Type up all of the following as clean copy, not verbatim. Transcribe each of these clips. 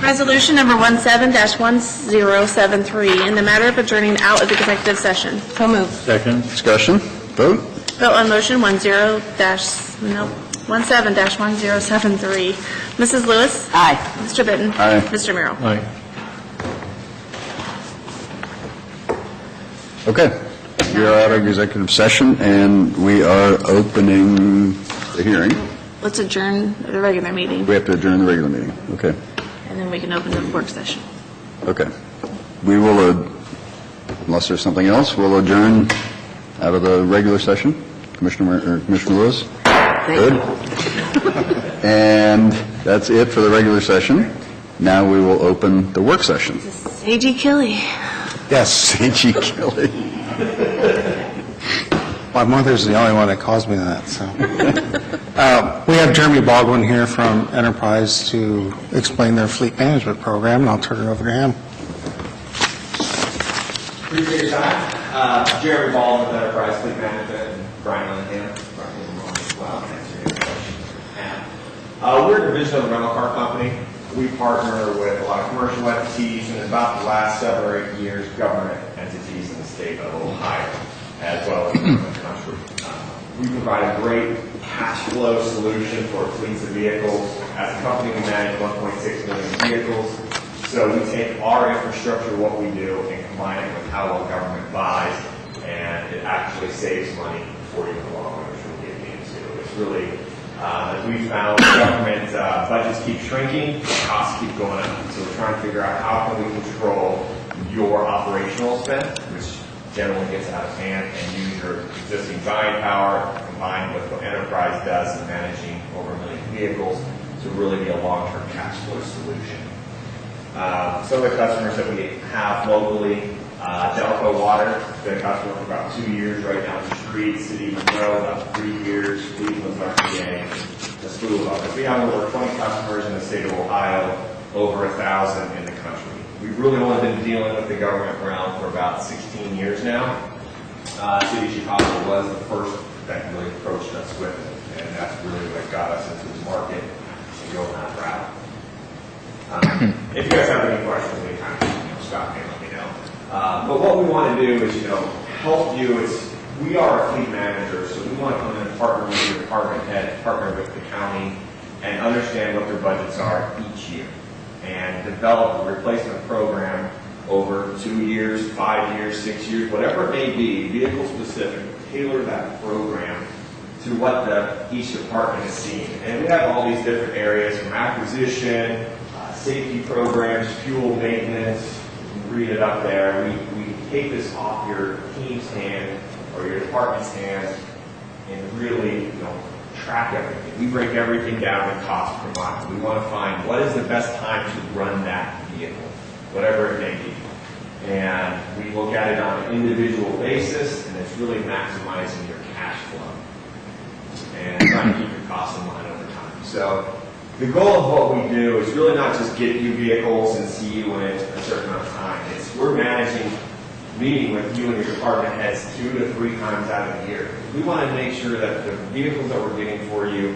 Resolution number 17-1073, in the matter of adjourning out of executive session. So moved. Second. Discussion? Vote? Vote on motion 17-1073. Mrs. Lewis? Aye. Mr. Bitton? Aye. Mr. Merrill? Aye. Okay. We are out of executive session, and we are opening the hearing. Let's adjourn the regular meeting, We have to adjourn the regular meeting. Okay. and then we can open the work session. Okay. We will, unless there's something else, we'll adjourn out of the regular session. Commissioner Lewis? Good. And that's it for the regular session. Now we will open the work session. A.G. Kelly. Yes, C.G. Kelly. My mother's the only one that calls me that, so. We have Jeremy Baldwin here from Enterprise to explain their fleet management program, and I'll turn it over to him. Appreciate your time. Jeremy Baldwin with Enterprise Fleet Management, and Brian Lillingham, as well. Answer any questions you have. We're a division of the rental car company. We partner with a lot of commercial entities, and in about the last 7 or 8 years, government entities in the state of Ohio, as well as in the country. We provide a great cash flow solution for fleets of vehicles. As a company, we manage 1.6 million vehicles. So we take our infrastructure, what we do, and combine it with how well government buys, and it actually saves money for you in the long run, which we'll get into. It's really, as we found, government budgets keep shrinking, costs keep going up. So we're trying to figure out how can we control your operational spend, which generally gets out of hand, and use your existing buying power combined with what Enterprise does in managing over 1 million vehicles to really be a long-term cash flow solution. Some of the customers that we have locally, Delco Water, been a customer for about 2 years right now. The Street, City Monroe, about 3 years. Cleveland's RTA, a slew of others. We have over 20 customers in the state of Ohio, over 1,000 in the country. We've really only been dealing with the government realm for about 16 years now. City of Chicago was the first that really approached us with it, and that's really what got us into the market and going that route. If you guys have any questions, anytime, stop me and let me know. But what we want to do is, help you. We are a fleet manager, so we want to come in and partner with your department head, partner with the county, and understand what their budgets are each year, and develop a replacement program over 2 years, 5 years, 6 years, whatever it may be, vehicle specific, tailor that program to what each department is seeing. And we have all these different areas from acquisition, safety programs, fuel maintenance. You can read it up there. We take this off your team's hand or your department's hands and really, track everything. We break everything down in cost per mile. We want to find what is the best time to run that vehicle, whatever it may be. And we look at it on an individual basis, and it's really maximizing your cash flow and trying to keep your costs in line over time. So the goal of what we do is really not just get you vehicles and see you in it a certain amount of time. We're managing, meeting with you and your department heads 2 to 3 times out of the year. We want to make sure that the vehicles that we're getting for you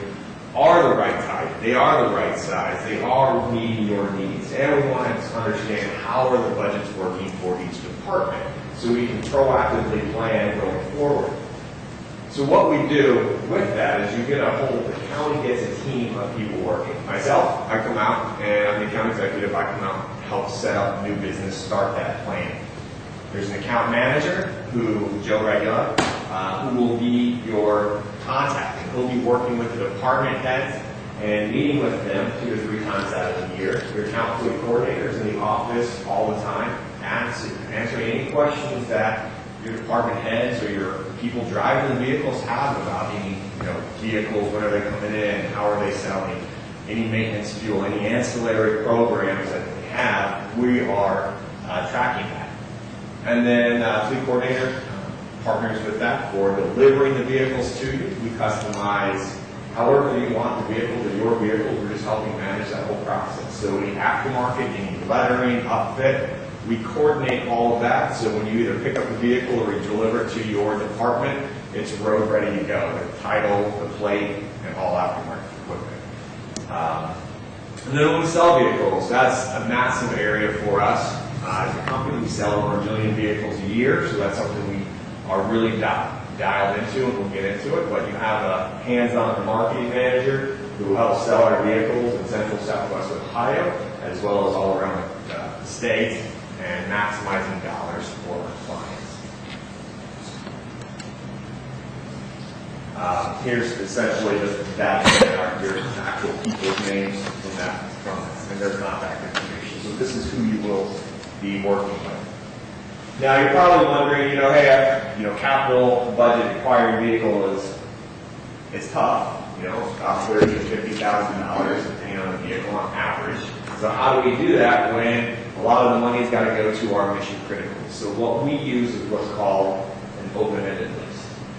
are the right type, they are the right size, they are meeting your needs, and we want to understand how are the budgets working for each department so we can proactively plan going forward. So what we do with that is you get a whole, the county gets a team of people working. Myself, I come out, and I'm the account executive, I come out and help set up new business, start that plan. There's an account manager, Joe Regula, who will be your contact. And he'll be working with the department heads and meeting with them 2 to 3 times out of the year. Your account fleet coordinator is in the office all the time, answering any questions that your department heads or your people driving the vehicles have about any vehicles, when are they coming in, how are they selling, any maintenance fuel, any ancillary programs that they have, we are tracking that. And then fleet coordinator partners with that for delivering the vehicles to you. We customize however you want the vehicle to your vehicle. We're just helping manage that whole process. So any aftermarket, any lettering, upfit, we coordinate all of that. So when you either pick up the vehicle or you deliver it to your department, it's road ready to go. The title, the plate, and all aftermarket equipment. And then when we sell vehicles, that's a massive area for us. As a company, we sell over 1 million vehicles a year, so that's something we are really dialed into, and we'll get into it. But you have a hands-on marketing manager who helps sell our vehicles in central southwest Ohio, as well as all around the state, and maximizing dollars for our clients. Here's essentially just that, your actual people's names from that, and their contact information. So this is who you will be working with. Now you're probably wondering, hey, capital budget acquiring vehicle is tough. About $30,000 to $50,000 depending on the vehicle on average. So how do we do that when a lot of the money's got to go to our mission critical? So what we use is what's called an open-ended lease.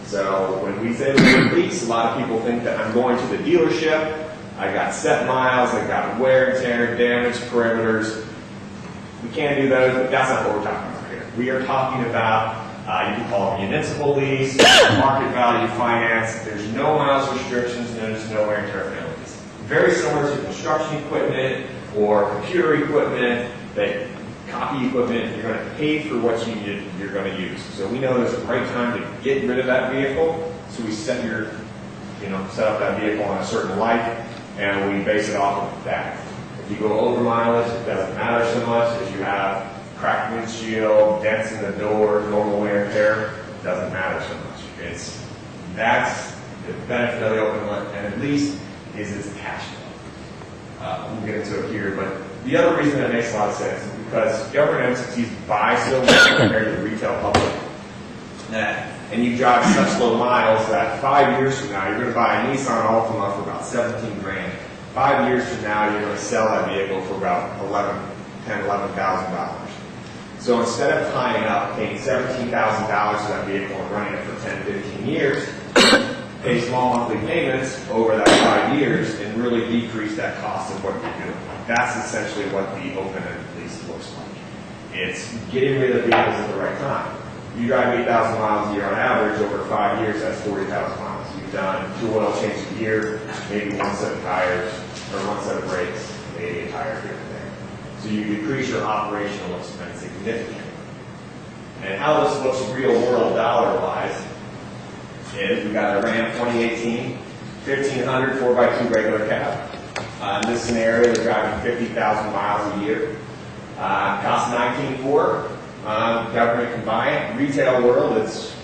So when we say the word lease, a lot of people think that I'm going to the dealership, I got set miles, I got wear and tear, damage, perimeters. We can't do those, but that's not what we're talking about here. We are talking about, you can call it municipal lease, market value finance. There's no miles restrictions, and there's no wear and tear penalties. Very similar to construction equipment or computer equipment, that copy equipment, you're going to pay for what you're going to use. So we know there's a right time to get rid of that vehicle, so we set up that vehicle on a certain life, and we base it off of that. If you go over mileage, it doesn't matter so much. If you have cracked windshield, dents in the door, normal wear and tear, it doesn't matter so much. That's the benefit of the open-ended lease is its cash flow. We'll get into it here, but the other reason that makes a lot of sense is because government entities buy so much compared to the retail public and you drive such low miles that 5 years from now, you're going to buy a Nissan Altima for about 17 grand. 5 years from now, you're going to sell that vehicle for about $11,000. So instead of tying up, paying $17,000 for that vehicle and running it for 10, 15 years, pay small monthly payments over that 5 years and really decrease that cost of what you're doing. That's essentially what the open-ended lease looks like. It's getting rid of vehicles at the right time. You drive 8,000 miles a year on average, over 5 years, that's 40,000 miles. You've done 2 oil changes a year, maybe 1 set of tires, or 1 set of brakes, maybe a tire here and there. So you decrease your operational expense significantly. And how this looks real world dollar-wise is we got a Ram 2018, 1500 4x2 regular cab. In this scenario, we're driving 50,000 miles a year. Costs $19,400. Government can buy it. Retail world, it's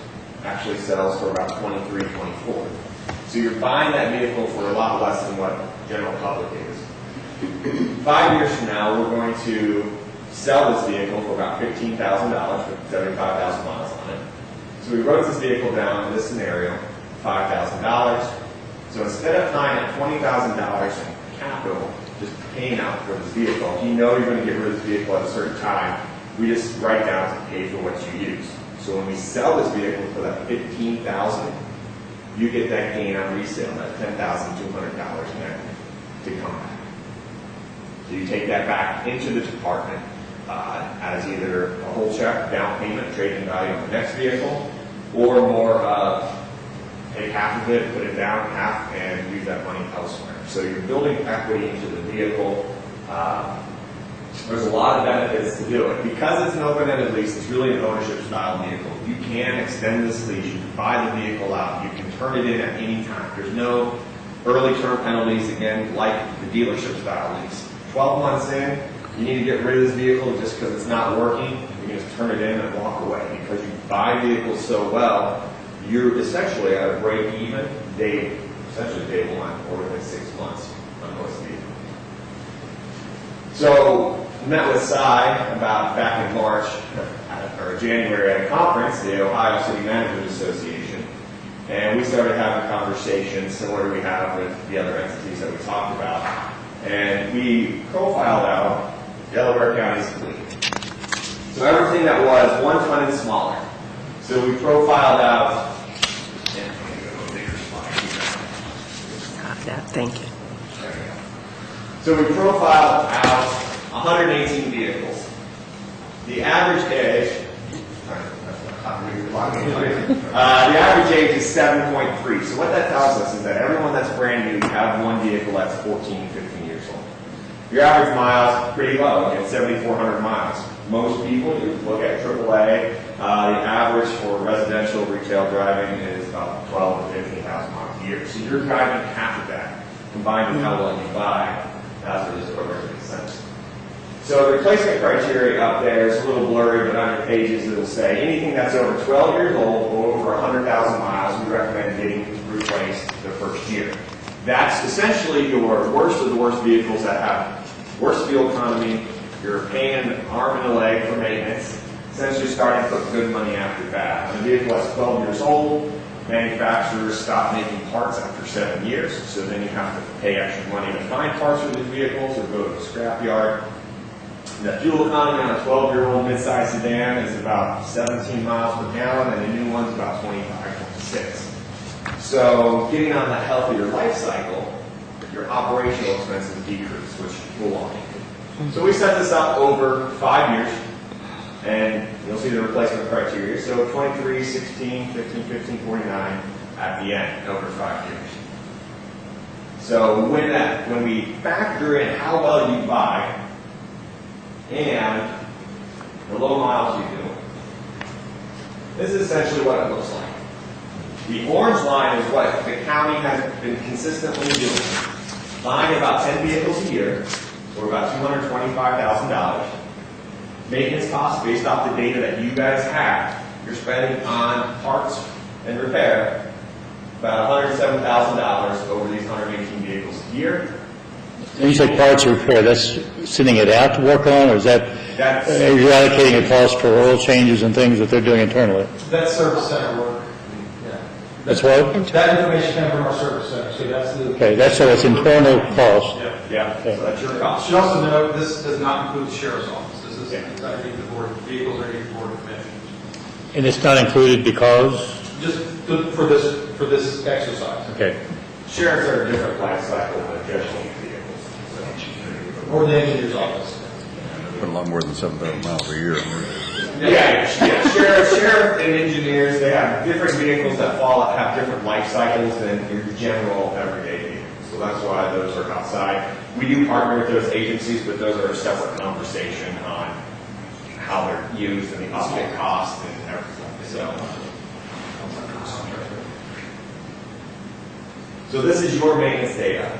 actually sells for about $23,000, $24,000. So you're buying that vehicle for a lot less than what general public is. 5 years from now, we're going to sell this vehicle for about $15,000 with 75,000 miles on it. So we wrote this vehicle down in this scenario, $5,000. So instead of tying up $20,000 in capital, just paying out for this vehicle, if you know you're going to get rid of this vehicle at a certain time, we just write down to pay for what you use. So when we sell this vehicle for that $15,000, you get that gain on resale, that $10,200 in equity to come back. So you take that back into the department as either a whole check, down payment, trading value on the next vehicle, or more take half of it, put it down half, and use that money elsewhere. So you're building equity into the vehicle. There's a lot of benefits to do it. Because it's an open-ended lease, it's really an ownership style vehicle. You can extend this lease, you can buy the vehicle out, you can turn it in at any time. There's no early term penalties, again, like the dealership style lease. 12 months in, you need to get rid of this vehicle just because it's not working, you can just turn it in and walk away. Because you buy vehicles so well, you're essentially at a break even essentially day one, or within 6 months on most vehicles. So, met with Cy back in March, or January at a conference, the Ohio City Managers Association, and we started having a conversation similar to we have with the other entities that we talked about, and we profiled out Delaware County's fleet. So everything that was 1 ton and smaller. So we profiled out, Yeah, thank you. there we go. So we profiled out 118 vehicles. The average age, The average age is 7.3. So what that tells us is that everyone that's brand new, you have one vehicle that's 14, 15 years old. Your average miles, pretty low, at 7,400 miles. Most people, you look at AAA, the average for residential retail driving is about 12 to 15,000 miles a year. So you're driving half of that, combined with how well you buy. That's where this program makes sense. So the replacement criteria up there is a little blurry, but on your pages it'll say anything that's over 12 years old or over 100,000 miles, we recommend getting replaced the first year. That's essentially your worst of the worst vehicles that have worse fuel economy. You're paying an arm and a leg for maintenance, essentially starting to put good money after bad. When a vehicle that's 12 years old, manufacturers stop making parts after 7 years, so then you have to pay extra money to find parts for these vehicles or go to the scrapyard. The fuel economy on a 12-year-old midsize sedan is about 17 miles per gallon, and the new one's about 25.6. So getting on that healthier life cycle, your operational expenses decrease, which we'll walk into. So we set this up over 5 years, and you'll see the replacement criteria. So 23, 16, 15, 15, 49 at the end over 5 years. So when we factor in how well you buy and the low miles you do, this is essentially what it looks like. The orange line is what the county has been consistently doing. Buying about 10 vehicles a year, or about $225,000. Maintenance costs based off the data that you guys have, you're spending on parts and repair about $107,000 over these 118 vehicles a year. When you say parts repair, that's sending it out to work on, or is that, are you allocating a cost for oil changes and things that they're doing internally? That's service center work. Yeah. That's what? That information comes from our service center, so that's the... Okay, that's so it's internal cost. Yeah, Okay. so that's your You cost. should also note, this does not include the sheriff's office. This is Yeah. underneath the board, vehicles underneath the board of commissioners. And it's not included because? Just for this exercise. Okay. Sheriffs are a different life cycle than traditional vehicles. Or the engineer's office. Put a lot more than 7,000 miles a year. Yeah, sheriff and engineers, they have different vehicles that have different life cycles than your general everyday vehicles. So that's why those are outside. We do partner with those agencies, but those are a separate conversation on how they're used and the upfront cost and everything. So this is your maintenance data,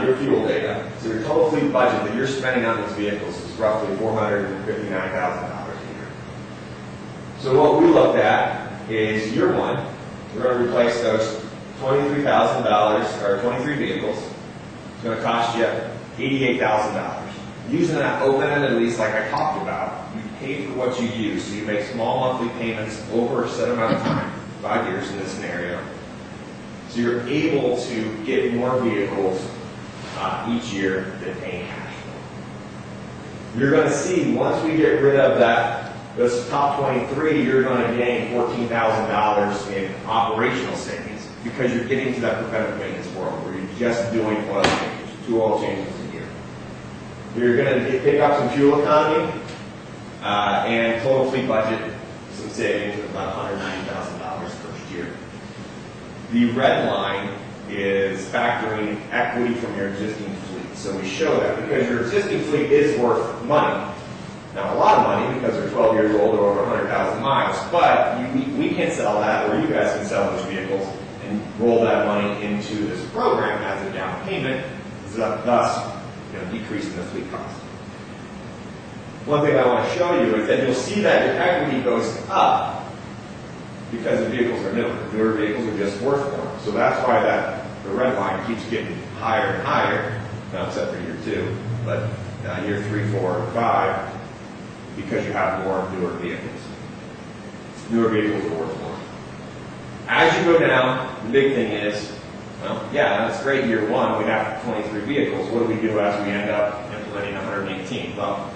your fuel data. So your total fleet budget that you're spending on these vehicles is roughly $459,000 a year. So what we looked at is year one, we're going to replace those $23,000 or 23 vehicles. It's going to cost you $88,000. Using that open-ended lease like I talked about, you pay for what you use, so you make small monthly payments over a set amount of time, 5 years in this scenario. So you're able to get more vehicles each year than paying cash for. You're going to see once we get rid of those top 23, you're going to gain $14,000 in operational savings because you're getting to that preventive maintenance world where you're just doing oil changes, 2 oil changes a year. You're going to pick up some fuel economy and total fleet budget, some savings of about $190,000 first year. The red line is factoring equity from your existing fleet. So we show that because your existing fleet is worth money. Now, a lot of money because they're 12 years old or over 100,000 miles, but we can sell that, or you guys can sell those vehicles and roll that money into this program as a down payment, thus decreasing the fleet cost. One thing I want to show you is that you'll see that your equity goes up because the vehicles are newer. Newer vehicles are just worth more. So that's why the red line keeps getting higher and higher, not except for year 2, but year 3, 4, and 5, because you have more newer vehicles. Newer vehicles are worth more. As you go down, the big thing is, well, yeah, that's great year 1, we have 23 vehicles. What do we do as we end up implementing 118? Well,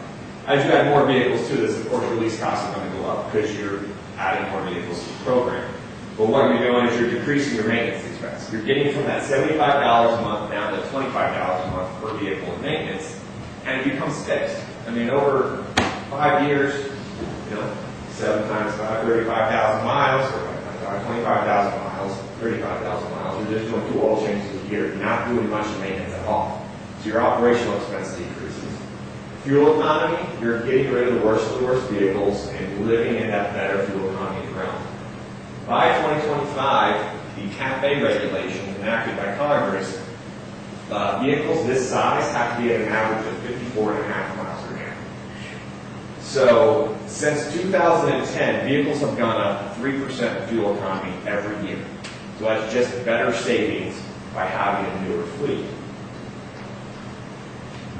as you add more vehicles to this, of course, your lease costs are going to go up because you're adding more vehicles to the program. But what you're doing is you're decreasing your maintenance expense. You're getting from that $75 a month down to $25 a month per vehicle in maintenance, and it becomes fixed. I mean, over 5 years, 7 times 5, 35,000 miles, or 5 times 5, 25,000 miles, 35,000 miles. You're just doing 2 oil changes a year. You're not doing much maintenance at all. So your operational expense decreases. Fuel economy, you're getting rid of the worst vehicles and living in that better fuel economy realm. By 2025, the CAFE regulations enacted by Congress, vehicles this size have to be at an average of 54.5 miles per gallon. So since 2010, vehicles have gone up 3% fuel economy every year. So that's just better savings by having a newer fleet.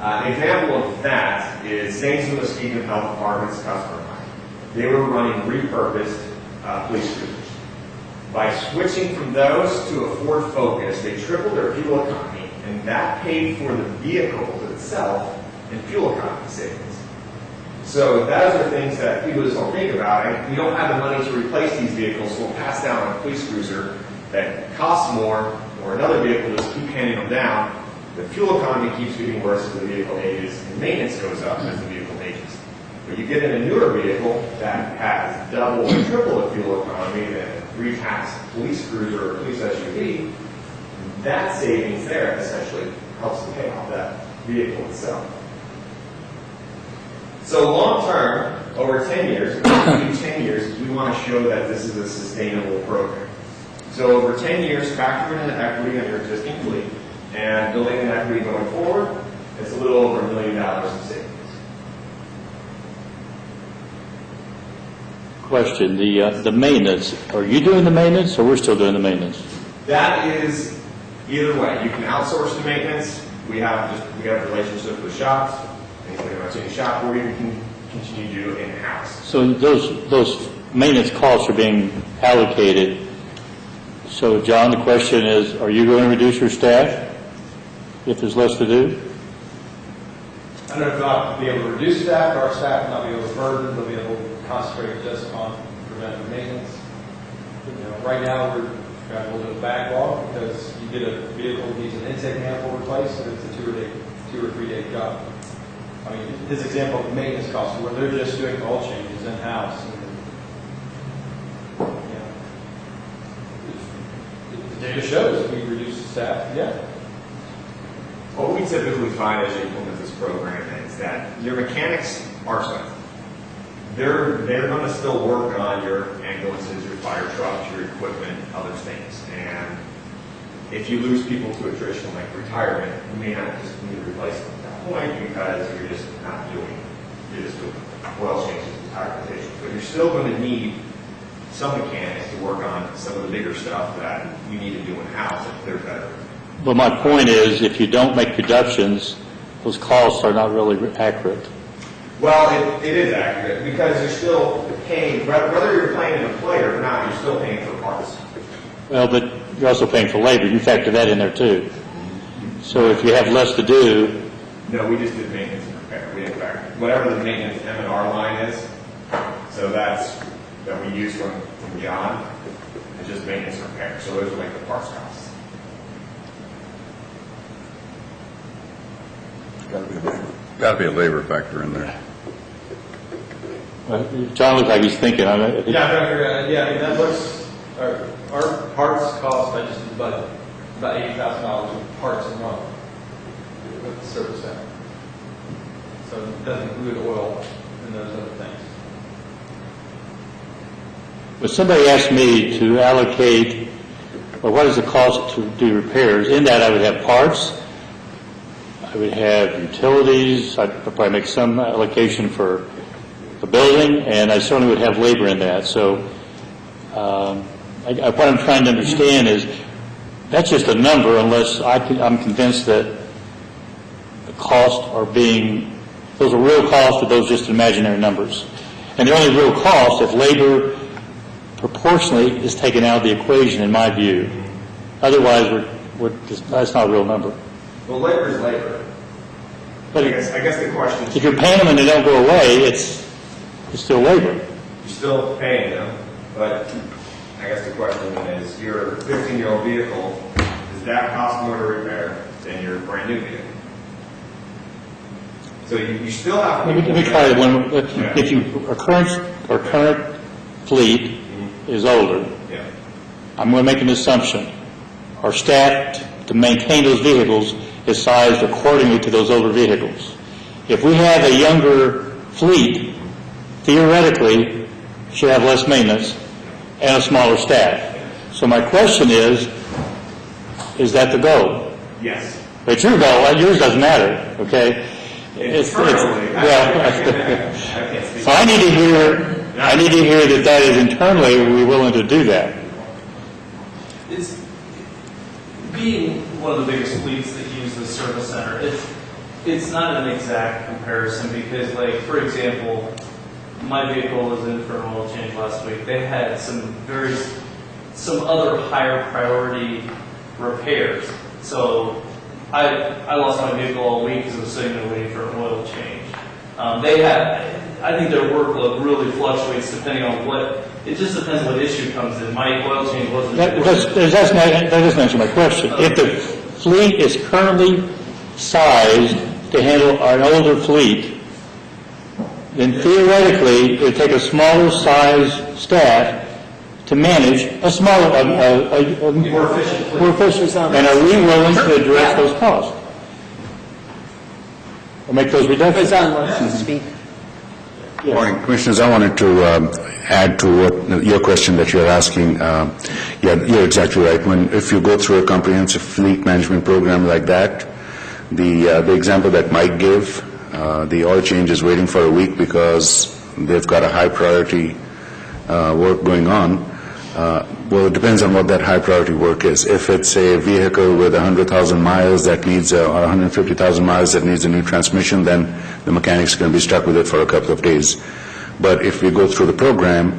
An example of that is St. Muskegon Health Department's customer line. They were running repurposed police cruisers. By switching from those to a Ford Focus, they tripled their fuel economy, and that paid for the vehicle itself and fuel economy savings. So those are things that people just don't think about. We don't have the money to replace these vehicles, so we'll pass down a police cruiser that costs more, or another vehicle, just keep handing them down. The fuel economy keeps getting worse as the vehicle ages, and maintenance goes up as the vehicle ages. But you get in a newer vehicle that has double or triple the fuel economy than a 3-tax police cruiser or police SUV, that savings there essentially helps to pay off that vehicle itself. So long term, over 10 years, we 10 years, we want to show that this is a sustainable program. So over 10 years, factor in the equity on your existing fleet, and building an equity going forward, it's a little over $1 million in savings. Question, the maintenance, are you doing the maintenance or we're still doing the maintenance? That is either way. You can outsource the maintenance. We have relationships with shops. Anybody wants any shop, or you can continue to do it in-house. So those maintenance costs are being allocated. So John, the question is, are you going to reduce your staff if there's less to do? I don't know if I'll be able to reduce staff, our staff will not be able to burden, they'll be able to concentrate just on preventive maintenance. Right now we're got a little bit of backlog because you get a vehicle that needs an intake manifold replaced, and it's a 2 or 3 day job. I mean, his example of maintenance costs, where they're just doing oil changes in-house. The data shows that we reduce the staff, yeah. What we typically find as you implement this program is that your mechanics are expensive. They're going to still work on your ambulances, your fire trucks, your equipment, other things. And if you lose people to attrition, like retirement, you may not just need to replace them at that point because you're just doing oil changes and tire rotations. But you're still going to need some mechanics to work on some of the bigger stuff that you need to do in-house if they're better. But my point is, if you don't make reductions, those costs are not really accurate. Well, it is accurate because you're still paying, whether you're paying an employer or not, you're still paying for parts. Well, but you're also paying for labor. You factor that in there too. So if you have less to do, No, we just did maintenance and repair. We didn't factor whatever the maintenance M&R line is. So that we use from John. It's just maintenance and repair. So those are like the parts costs. Got to be a labor factor in there. John looks like he's thinking. Yeah, I mean, that looks, our parts cost, I just did the budget, about $80,000 of parts a month with the service center. So it doesn't include oil and those other things. But somebody asked me to allocate, well, what is the cost to do repairs? In that, I would have parts, I would have utilities, I'd probably make some allocation for the building, and I certainly would have labor in that. So what I'm trying to understand is that's just a number unless I'm convinced that the costs are those are real costs or those just imaginary numbers. And they're only real costs if labor proportionally is taken out of the equation, in my view. Otherwise, that's not a real number. Well, labor is labor. But I guess the question is, if you're paying them and they don't go away, it's still labor. you're still paying them, but I guess the question is, your 15-year-old vehicle, does that cost more to repair than your brand new vehicle? So you still have. Let me try it one more. If our current fleet is older, Yeah. I'm going to make an assumption. Our staff to maintain those vehicles is sized accordingly to those older vehicles. If we have a younger fleet, theoretically, should have less maintenance and a smaller staff. So my question is that the goal? Yes. It's your goal, yours doesn't matter, okay? Internally, well, I can't speak. so I need to hear that is internally, we're willing to do that. It's being one of the biggest fleets that use the service center. It's not an exact comparison because, like, for example, my vehicle was in for an oil change last week. They had some other higher priority repairs. So I lost my vehicle all week because I was sitting there waiting for an oil change. I think their workload really fluctuates depending on it just depends what issue comes in. My oil change wasn't. That doesn't answer my question. If the fleet is currently sized to handle an older fleet, then theoretically, it would take a smaller size staff to manage a smaller, More efficient fleet. more efficient. And are we willing to address those costs? Or make those reductions? Morning, Commissioners. I wanted to add to your question that you're asking. You're exactly right. If you go through a comprehensive fleet management program like that, the example that Mike gave, the oil change is waiting for a week because they've got a high priority work going on. Well, it depends on what that high priority work is. If it's a vehicle with 100,000 miles that needs, or 150,000 miles that needs a new transmission, then the mechanic's going to be stuck with it for a couple of days. But if we go through the program,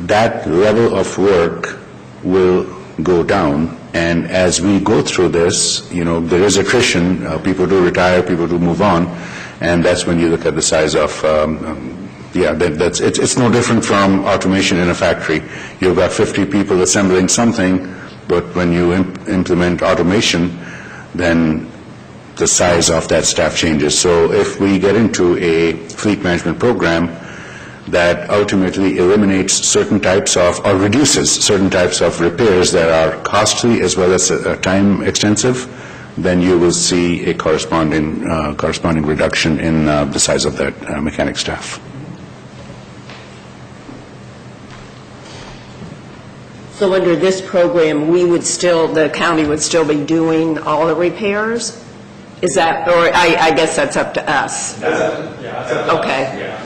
that level of work will go down. And as we go through this, there is attrition. People do retire, people do move on, and that's when you look at the size of. It's no different from automation in a factory. You've got 50 people assembling something, but when you implement automation, then the size of that staff changes. So if we get into a fleet management program that ultimately eliminates certain types of, or reduces certain types of repairs that are costly as well as time extensive, then you will see a corresponding reduction in the size of that mechanic staff. So under this program, the county would still be doing all the repairs? Is that, or I guess that's up to us? That's up to us. Okay. Yeah.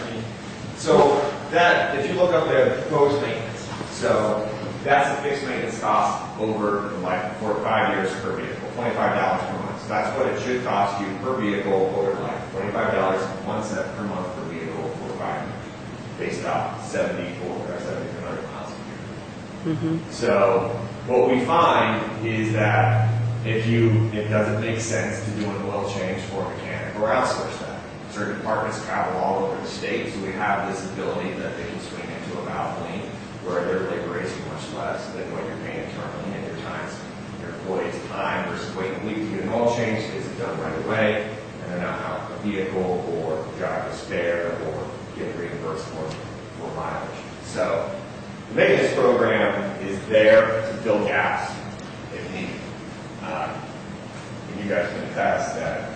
So that, if you look up there, proposed maintenance, so that's a fixed maintenance cost over like 4 to 5 years per vehicle, $25 per month. So that's what it should cost you per vehicle over like $25, 1 cent per month per vehicle for 5 years, based off 7,400 or 7,300 miles a year. So what we find is that it doesn't make sense to do an oil change for a mechanic or outsource that. Certain departments travel all over the state, so we have this ability that they can swing into a Valvoline where their labor rates are much less than what you're paying internally, and your employee's time versus waiting a week to get an oil change is done right away, and they're not out a vehicle or drive a spare or get reimbursed for mileage. So the maintenance program is there to fill gaps if needed. And you guys can attest that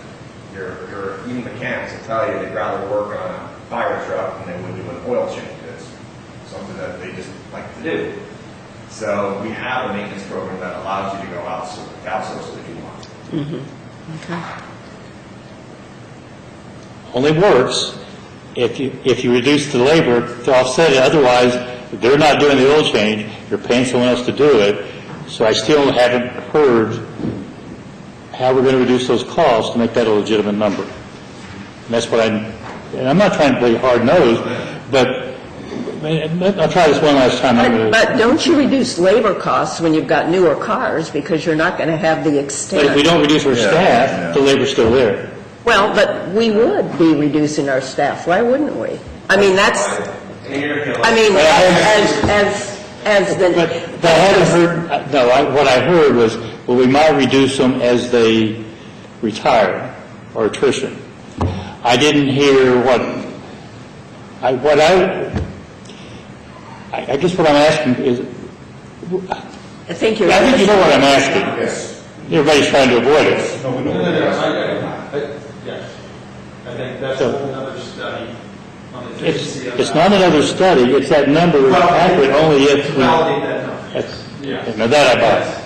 your even mechanics will tell you they'd rather work on a fire truck than they would do an oil change. It's something that they just like to do. So we have a maintenance program that allows you to go outsource if you want. Okay. Only works if you reduce the labor to offset it. Otherwise, if they're not doing the oil change, you're paying someone else to do it. So I still haven't heard how we're going to reduce those costs to make that a legitimate number. And that's what and I'm not trying to play hard-nosed, but I'll try this one last time. But don't you reduce labor costs when you've got newer cars because you're not going to have the extent? But if we don't reduce our staff, the labor's still there. Well, but we would be reducing our staff. Why wouldn't we? I mean, But I haven't heard, what I heard was, well, we might reduce them as they retire or attrition. I didn't hear I guess what I'm asking is, I think you're... I think you know what I'm asking. Yes. Everybody's trying to avoid it. No, yes. I think that's a whole other study on the efficiency of It's not another study, it's that number is accurate only if we... Validate that number. That's- Yeah. Now that I Yes.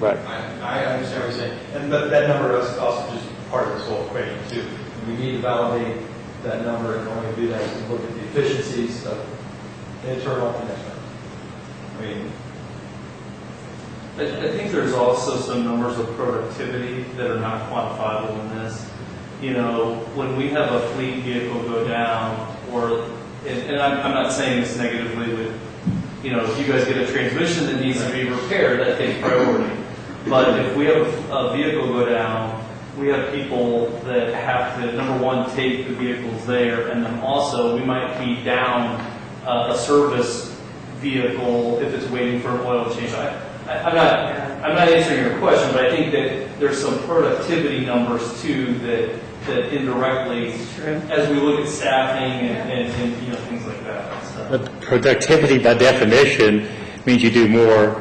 buy. Right. I understand what you're saying, but that number is also just part of this whole equation too. We need to validate that number, and the only way to do that is to look at the efficiencies of internal and external. I mean, I think there's also some numbers of productivity that are not quantifiable in this. You know, when we have a fleet vehicle go down, and I'm not saying this negatively with, you know, if you guys get a transmission that needs to be repaired, that takes priority. But if we have a vehicle go down, we have people that have to, number one, take the vehicles there, and then also we might be down a service vehicle if it's waiting for an oil change. I'm not answering your question, but I think that there's some productivity numbers too that indirectly, as we look at staffing and you know, things like that. So. But productivity by definition means you do more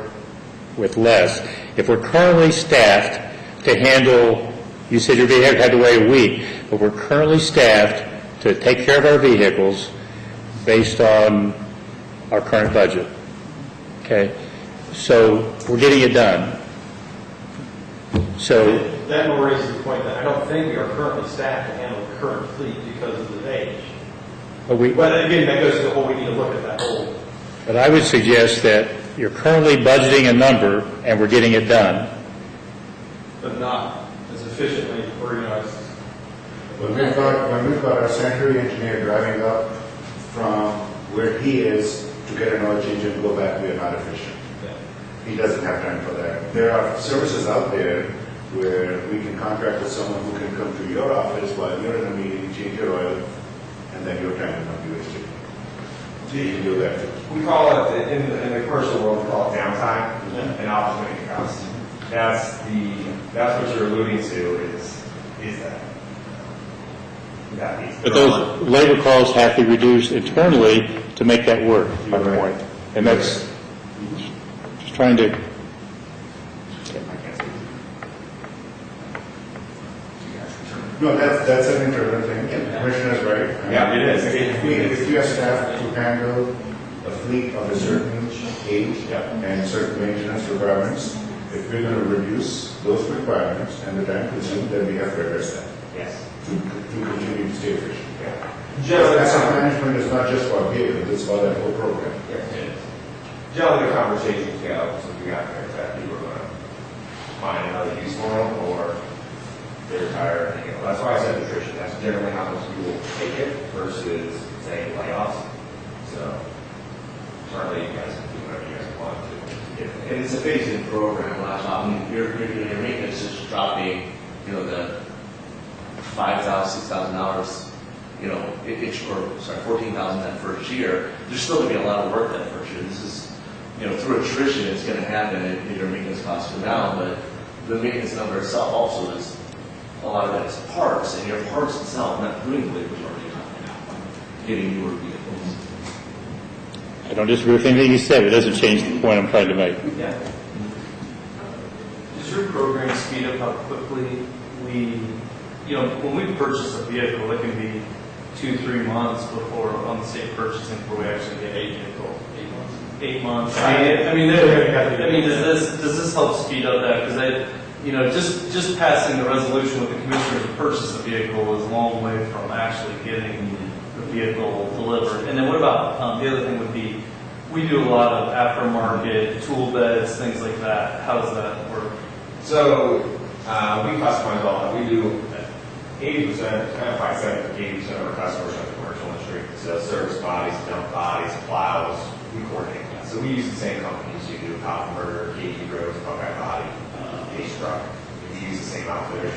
with less. If we're currently staffed to handle, you said your vehicle had to wait a week, but we're currently staffed to take care of our vehicles based on our current budget. Okay? So we're getting it done. So that more raises the point that I don't think we are currently staffed to handle the current fleet because of the age. But again, that goes to the whole, we need to look at that whole. But I would suggest that you're currently budgeting a number and we're getting it done. But not as efficiently organized. When we've got our sanitary engineer driving up from where he is to get an oil change and go back, we are not efficient. He doesn't have time for that. There are services out there where we can contract with someone who can come to your office while you're in a meeting, change your oil, and then your time will not be wasted. So you can do that too. We call it, in the commercial world, we call it downtime and opportunity cost. That's what you're alluding to is that piece. But those labor costs have to be reduced internally to make that work, my point. And that's just trying to... No, that's an internal thing. The Commissioner's right. Yeah, it is. If you are staffed to handle a fleet of a certain age and certain maintenance requirements, if we're going to reduce those requirements and the time consumed, then we have to address that. Yes. To continue to stay efficient. Generally, Asset management is not just for vehicles, it's for that whole program. Generally, the conversations go, so we got there, that people are going to find another use for them, or they retire. You know, that's why I said nutrition. That's generally how most people take it versus, say, layoffs. So, certainly, you guys can do whatever you guys want to. And it's a phased-in program. Your maintenance is dropping, you know, the $5,000, $6,000, you know, $14,000 that first year. There's still going to be a lot of work that first year. This is, you know, through attrition, it's going to happen, and your maintenance costs go down. But the maintenance number itself also is a lot of that is parts, and your parts itself, not doing the labor already getting newer vehicles. I don't disagree with anything you said. It doesn't change the point I'm trying to make. Yeah. Does your program speed up how quickly we, you know, when we purchase a vehicle, it can be 2-3 months before on the state purchasing before we actually get a vehicle. 8 months. I mean, does this help speed up that? Because you know, just passing the resolution with the commissioner to purchase a vehicle is a long way from actually getting the vehicle delivered. And then what about, the other thing would be, we do a lot of aftermarket tool beds, things like that. How does that work? So, we customize all that. We do 80%, kind of 80% of our customers are the commercial industry. So service bodies, dump bodies, plows, we coordinate that. So we use the same companies. You do Kyle Converter, KD Groves, Buckeye Body, Ace Truck. We use the same outfitters.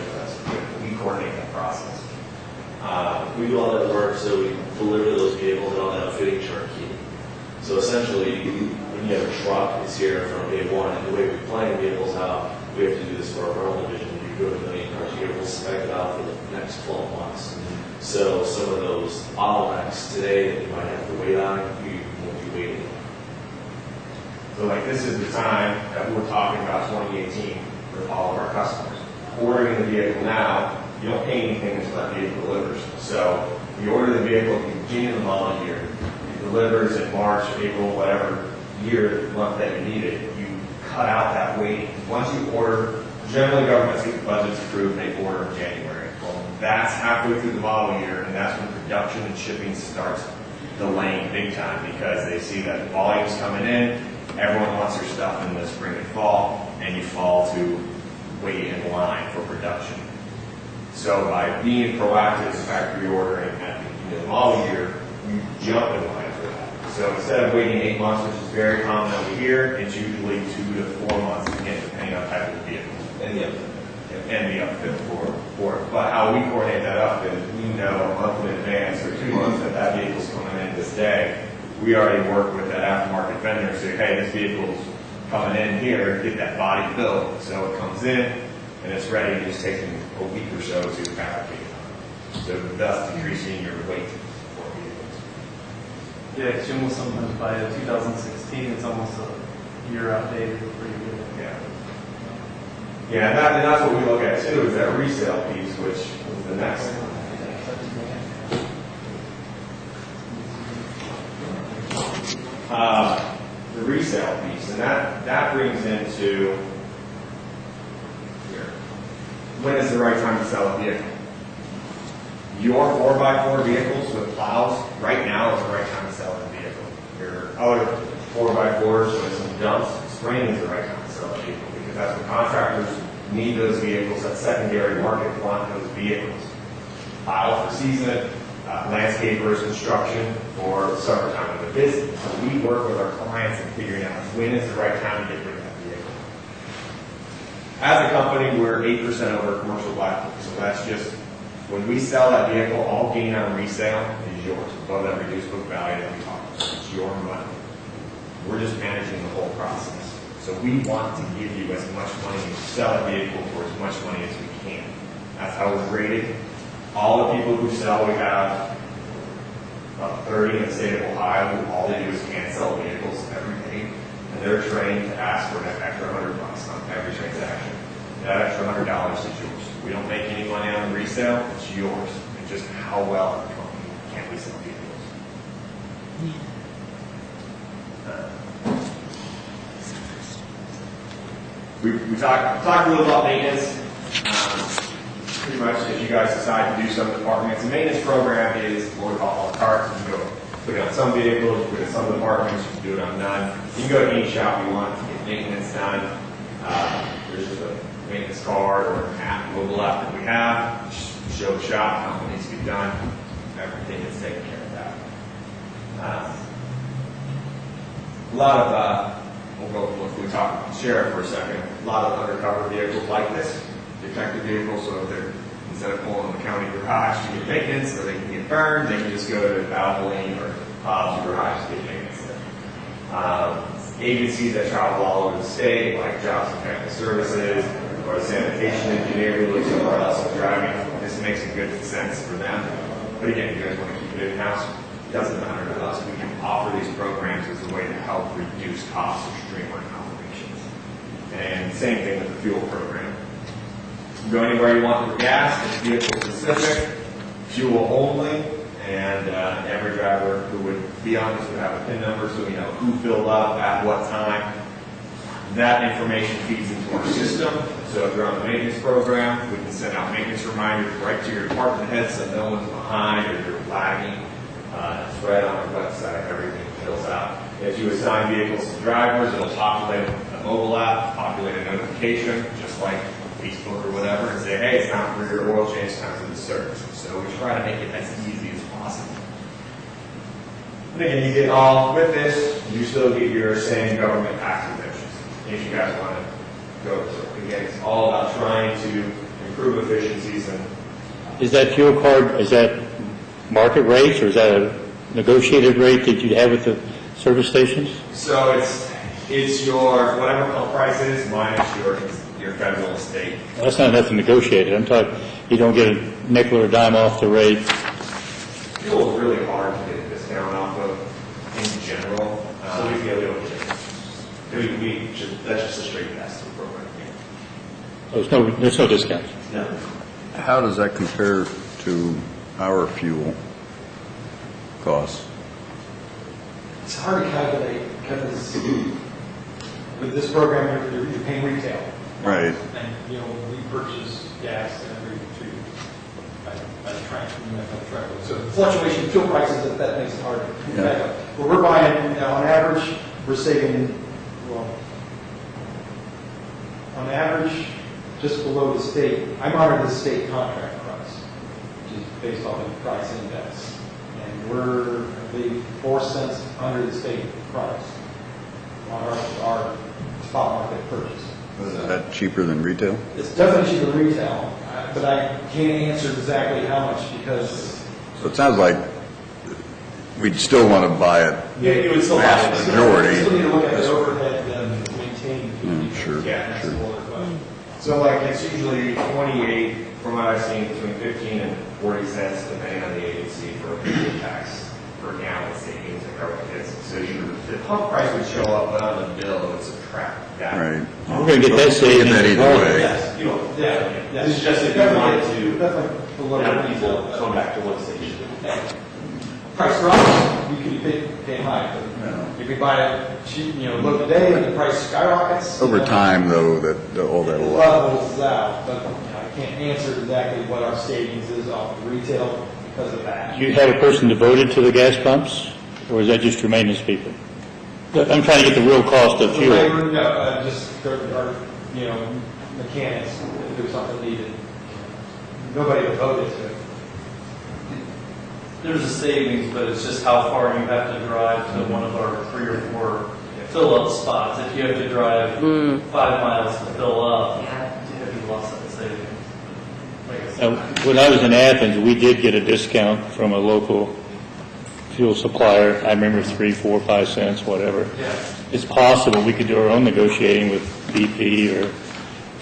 We coordinate that process. We do all that work, so we deliver those vehicles and all that outfitting turnkey. So essentially, when you have a truck, it's here from day one, and the way we plan vehicles out, we have to do this for our rental division. We do go to 1 million cars a year, we'll spec it out for the next 12 months. So some of those bottlenecks today that you might have to wait on, you won't be waiting on. So like this is the time that we're talking about 2018 for all of our customers. Ordering the vehicle now, you don't pay anything until that vehicle delivers. So you order the vehicle at the beginning of the model year, it delivers in March, April, whatever year, month that you need it, you cut out that waiting. Once you order, generally governments get the budgets approved, they order in January. Well, that's halfway through the model year, and that's when production and shipping starts delaying big time because they see that the volume's coming in, everyone wants their stuff in the spring and fall, and you fall to wait in line for production. So by being proactive in factory ordering at the beginning of the model year, you jump in line for that. So instead of waiting 8 months, which is very common over here, it's usually 2 to 4 months, again, depending on type of vehicle. And the And the upfit for it. But how we coordinate that up is we know a month in advance or 2 months that that vehicle's coming in this day. We already work with that aftermarket vendor and say, hey, this vehicle's coming in here, get that body built. So it comes in and it's ready, it just takes a week or so to fabricate it. So thus decreasing your wait for vehicles. Yeah, because almost sometimes by 2016, it's almost a year outdated before you get it. Yeah. Yeah, and that's what we look at too, is that resale piece, which is the next. The resale piece, and that brings into here. When is the right time to sell a vehicle? Your 4x4 vehicles with plows, right now is the right time to sell a vehicle. Your other 4x4s with some dumps, spring is the right time to sell a vehicle because that's what contractors need those vehicles. That secondary market want those vehicles. Plow for season, landscapers, construction for summertime of the business. So we work with our clients in figuring out when is the right time to get rid of that vehicle. As a company, we're 8% over commercial black book, so that's just when we sell that vehicle, all gain on resale is yours, above that reduced book value that we talked about. It's your money. We're just managing the whole process. So we want to give you as much money to sell a vehicle for as much money as we can. That's how we're rated. All the people who sell, we have about 30 in the state of Ohio who all they do is hand sell vehicles every day. And they're trained to ask for that extra $100 on every transaction. That extra $100 is yours. We don't make any money on the resale, it's yours. And just how well the company can we sell vehicles. We talked a little about maintenance. Pretty much if you guys decide to do some departments, the maintenance program is what we call a la carte. You can go put it on some vehicles, you can put it on some departments, you can do it on none. You can go to any shop you want to get maintenance done. There's just a maintenance card or an app, mobile app that we have. Just show the shop how it needs to be done. Everything is taken care of that. A lot of, we'll talk about sheriff for a second. A lot of undercover vehicles like this, detective vehicles, so if they're, instead of pulling the county garage to get maintenance, so they can get burned, they can just go to Valvoline or Bob's garage to get maintenance there. Agencies that travel all over the state, like Jobs and Family Services, or the sanitation engineer who lives somewhere else and driving, this makes a good sense for them. But again, you guys want to keep it in-house, it doesn't matter to us. We can offer these programs as a way to help reduce costs or streamline operations. And same thing with the fuel program. Go anywhere you want for gas, it's vehicle specific, fuel only, and every driver who would be on this would have a PIN number so we know who filled up at what time. That information feeds into our system, so if you're on the maintenance program, we can send out maintenance reminders right to your department head so no one's behind or you're lagging. It's right on our website, everything fills out. If you assign vehicles to drivers, it'll populate a mobile app, populate a notification, just like Facebook or whatever, and say, hey, it's time for your oil change, time for the service. So we try to make it as easy as possible. And again, you get all, with this, you still get your same government tax exemptions, if you guys want to go through it. Again, it's all about trying to improve efficiencies. And Is that fuel card, is that market rates, or is that a negotiated rate that you'd have at the service stations? so it's your, whatever pump price is, minus your your federal and state. Well, that's not enough to negotiate it. I'm talking, you don't get a nickel or a dime off the rate. Fuel is really hard to get a discount off of in general. So we feel we don't get it. That's just a straight pass-through program. There's no discount. No. How does that compare to our fuel costs? It's hard to calculate because with this program, you're paying retail. Right. And, you know, we purchase gas every two, by the train, by the truckload. So fluctuation in fuel prices, that makes it hard to Yeah. calculate. But we're buying, on average, we're saving, well, on average, just below the state, I monitor the state contract price, which is based off the price index. And we're, I believe, 4 cents under the state price on our spot market purchase. Is that cheaper than retail? It's definitely cheaper than retail, but I can't answer exactly how much because So it sounds like we'd still want to buy it. Yeah, you would still buy it. Vast majority. still need to look at the overhead and maintain. Sure, Yeah, that's sure. a whole other question. So like, it's usually 28, from what I've seen, between 15 and 40 cents, depending on the agency, for a fuel tax per gallon savings that government gets. So the pump price would show up, but on the bill, it would subtract that. Right. We're going to get that We'll savings. get that either way. Yes, you know, Yeah. this is just if you wanted to Definitely below have retail. people come back to one station. Price drops, you could pay high, but if you buy it cheap, you know, low today and the price skyrockets. Over you know, time, though, that all It that will. levels out, but you know, I can't answer exactly what our savings is off the retail because of that. Do you have a person devoted to the gas pumps, or is that just your maintenance people? I'm trying to get the real cost of The fuel. labor, no, just our, you know, mechanics, if there's something needed. Nobody devoted to it. There's a savings, but it's just how far you have to drive to one of our 3 or 4 fill-up spots. If you have to drive 5 miles to fill up, you lost that savings. Like I said, When I was in Athens, we did get a discount from a local fuel supplier. I remember 3, 4, 5 cents, whatever. Yeah. It's possible we could do our own negotiating with BP or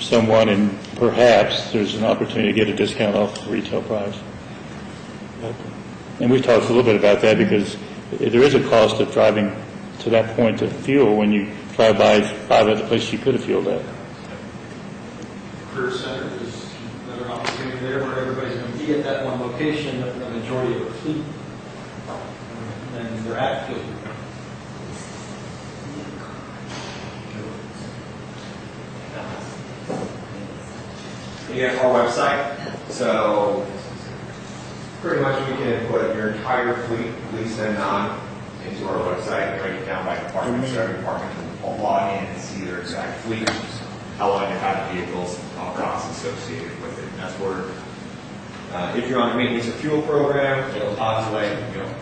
someone, and perhaps there's an opportunity to get a discount off the retail price. And we've talked a little bit about that because there is a cost of driving to that point of fuel when you drive by 5 other places you could have fueled at. Career Center is another opportunity there where everybody's going to be at that one location, the majority of the fleet. And they're at field. You have our website, so pretty much we can put your entire fleet, lease and non, into our website and break it down by department, so every department can log in and see their exact fleet, how long they've had vehicles, all costs associated with it. That's where, if you're on a maintenance or fuel program, it'll populate, you know,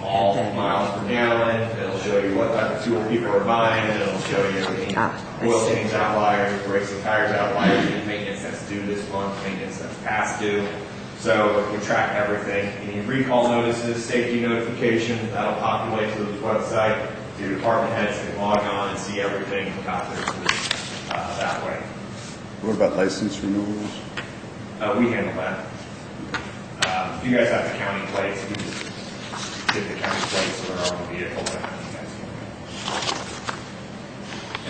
all miles per gallon, it'll show you what type of fuel people are buying, and it'll show you any oil change outliers, brakes and tires outliers, any maintenance that's due this month, maintenance that's past due. So we track everything. Any recall notices, safety notifications, that'll populate to the website. Your department heads can log on and see everything that way. What about license renewals? We handle that. You guys have the county plates, we just get the county plates for our own vehicle.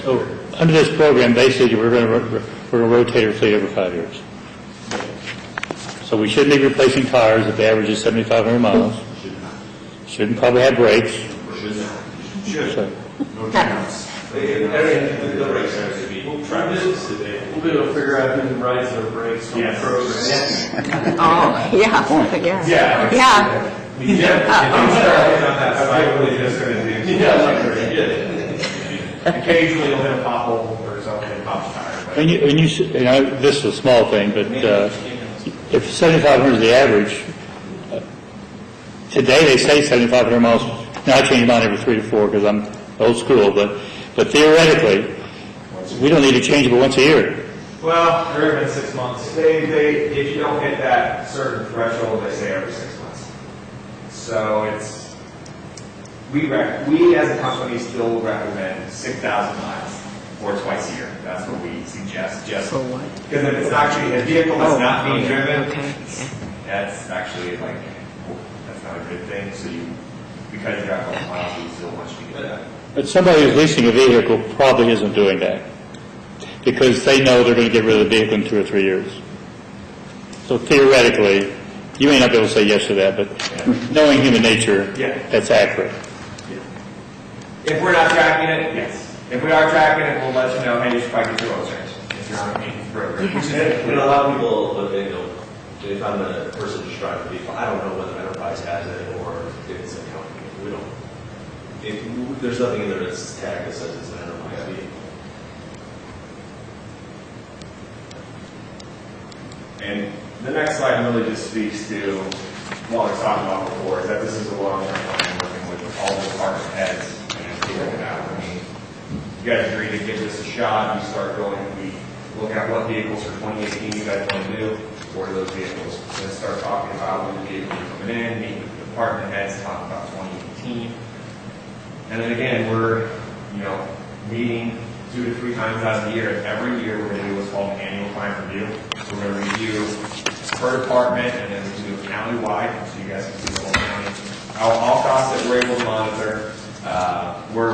So under this program, basically, we're going to rotate our fleet every 5 years. So we shouldn't be replacing tires if the average is 7,500 miles. Shouldn't probably have brakes. Should. So- No chance. The rates are to be tracked. We'll be able to figure out who rides their brakes on the Yes. program. Oh, yeah, yeah. Yeah. Yeah. If you start hitting on that site, we're just going to do. Occasionally you'll hit a pothole or something, pop tire. but- And this is a small thing, but if 7,500 is the average, today they say 7,500 miles. Now I change mine every 3 to 4 because I'm old school, but theoretically, we don't need to change it but once a year. Well, Every been 6 months. if you don't hit that certain threshold, they say every 6 months. So we as a company still recommend 6,000 miles. or twice a year. That's what we suggest, just For what? because if it's actually a vehicle that's not being driven, Okay, that's actually like, that's not a good thing. So you, because you have a couple miles, we still want you to do that. But somebody who's leasing a vehicle probably isn't doing that, because they know they're going to get rid of the vehicle in 2 or 3 years. So theoretically, you may not be able to say yes to that, but knowing human nature, Yeah. that's accurate. If we're not tracking it, yes. If we are tracking it, we'll let you know, hey, you should probably get your oil changed if you're on a maintenance program. And a lot of people, if I'm a person just driving a vehicle, I don't know whether Enterprise has it or if it's a company. We don't. There's nothing in there that's tagged that says it's an Enterprise vehicle. And the next slide really just speaks to what I was talking about before, is that this is a long-term plan, working with all the department heads and figuring it out. I mean, you guys agree to give this a shot, you start going, we look at what vehicles for 2018 you guys want to do, order those vehicles, then start talking about when the vehicles are coming in, meet with the department heads, talk about 2018. And then again, we're, meeting 2 to 3 times out of the year. Every year we're going to do what's called an annual plan review. So we're going to review per department and then we do county-wide, so you guys can see the whole county. All costs that we're able to monitor, where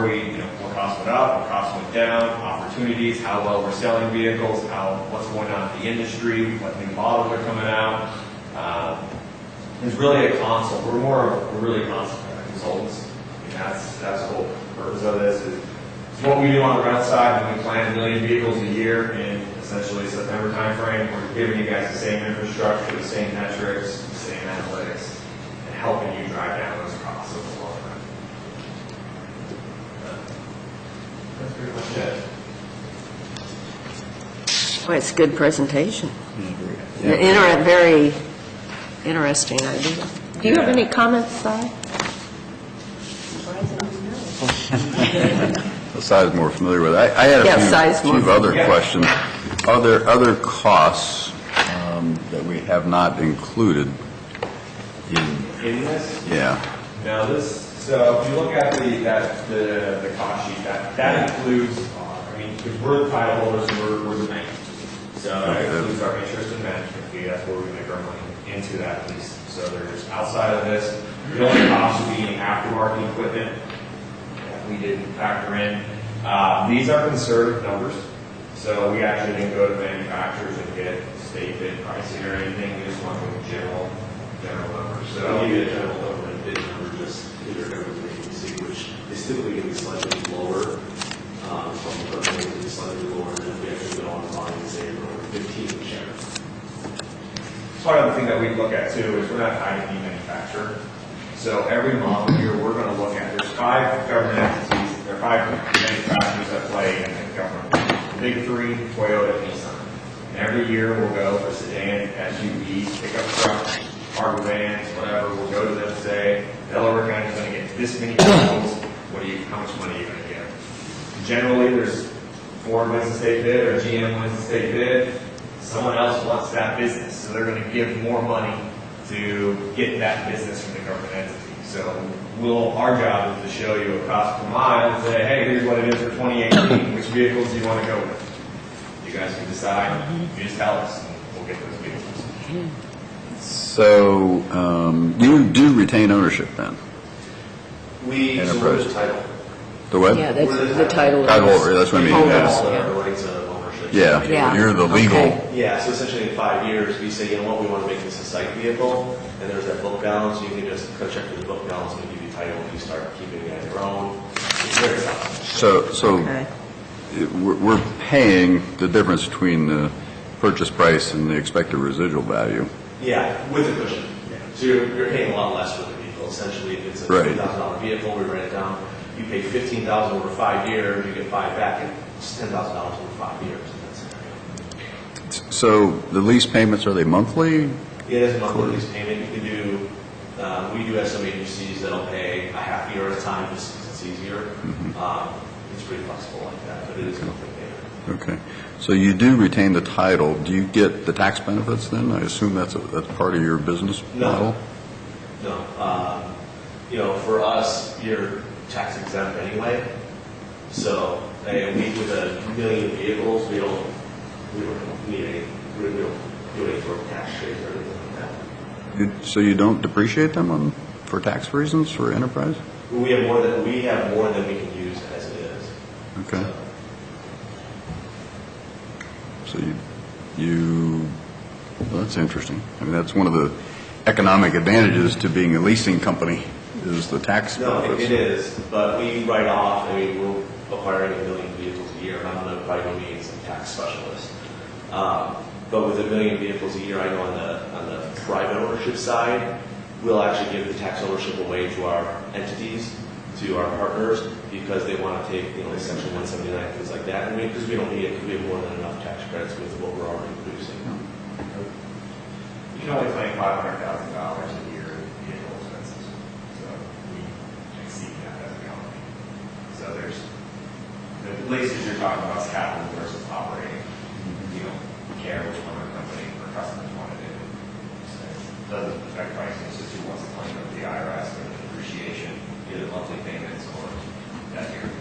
what costs went up, what costs went down, opportunities, how well we're selling vehicles, what's going on in the industry, what new models are coming out. It's really a consult. We're really consultants. And that's the whole purpose of this. It's what we do on the rental side when we plan 1 million vehicles a year in essentially September timeframe. We're giving you guys the same infrastructure, the same metrics, the same analytics, and helping you drive down those costs over the long run. That's pretty much it. Well, it's a good presentation. Very interesting idea. Do you have any comments, Si? Si's more familiar with it. I had Yeah, a Si's more few other familiar. questions. Are there other costs that we have not included in, In this, yeah, now so if you look at the cost sheet, that includes, because we're the title holders and we're the bank. So that includes our interest and management fee, that's where we make our money into that lease. So there's, outside of this, the only cost would be aftermarket equipment that we didn't factor in. These are conservative numbers, so we actually didn't go to manufacturers and get state bid pricing or anything, we just went with general numbers. So I'll give you a general number and bid number, just in your government agency, which is typically going to be slightly lower. From the government agency, slightly lower, and if we actually go online and say we're over 15 share. Part of the thing that we look at too is we're not tied to any manufacturer. So every model year, we're going to look at, there's 5 government entities, there are 5 manufacturers that play in the government. The big 3, Toyota, Nissan. And every year we'll go for sedan, SUVs, pickup trucks, cargo vans, whatever. We'll go to them and say, Delaware County's going to get this many vehicles. How much money are you going to get? Generally, there's Ford wins the state bid or GM wins the state bid. Someone else wants that business, so they're going to give more money to get that business from the government entity. So our job is to show you a cost per mile and say, hey, here's what it is for 2018. Which vehicles do you want to go with? You guys can decide. You just tell us, and we'll get those vehicles. so you do retain ownership then? So we're Enterprise. the title. The what? Yeah, that's the title. Title holder, that's what I mean. We yeah. all have the rights of ownership. Yeah, Yeah. you're the legal, Okay. Yeah, so essentially in 5 years, we say, you know what, we want to make this a site vehicle, and there's that book balance, you can just go check for the book balance and give you title if you start keeping it on your own. It's very tough. so Okay. we're paying the difference between the purchase price and the expected residual value. Yeah, with a cushion. So you're paying a lot less for the vehicle. Essentially, if it's a Right. $20,000 vehicle, we rent it down, you pay $15,000 over 5 years, you get 5 back, and it's $10,000 over 5 years in that scenario. So the lease payments, are they monthly? It is a monthly lease payment. You can do, we do have some agencies that'll pay a half year at a time just because it's easier. It's pretty flexible like that, but it is a monthly payment. Okay. So you do retain the title. Do you get the tax benefits then? I assume that's part of your business model? No. For us, you're tax exempt anyway. So And with a million vehicles, we don't need any, we don't do any sort of tax trades or anything like that. So you don't depreciate them for tax reasons for enterprise? We have more than we can use as it is. Okay. So well, that's interesting. I mean, that's one of the economic advantages to being a leasing company is the tax No, benefits. it is, but we write off, I mean, we're acquiring 1 million vehicles a year, and I'm not by no means a tax specialist. But with 1 million vehicles a year, I know on the private ownership side, we'll actually give the tax ownership away to our entities, to our partners, because they want to take, Section 179, things like that, and because we don't need it, because we have more than enough tax credits with what we're already producing. You can only claim $500,000 a year in vehicle expenses, so we exceed that as a company. So there's, the leases you're talking about is capital versus operating. You don't care which one the company or customers want to do. So it doesn't affect pricing, it's just who wants to claim up the IRS or the depreciation, either monthly payments or that year.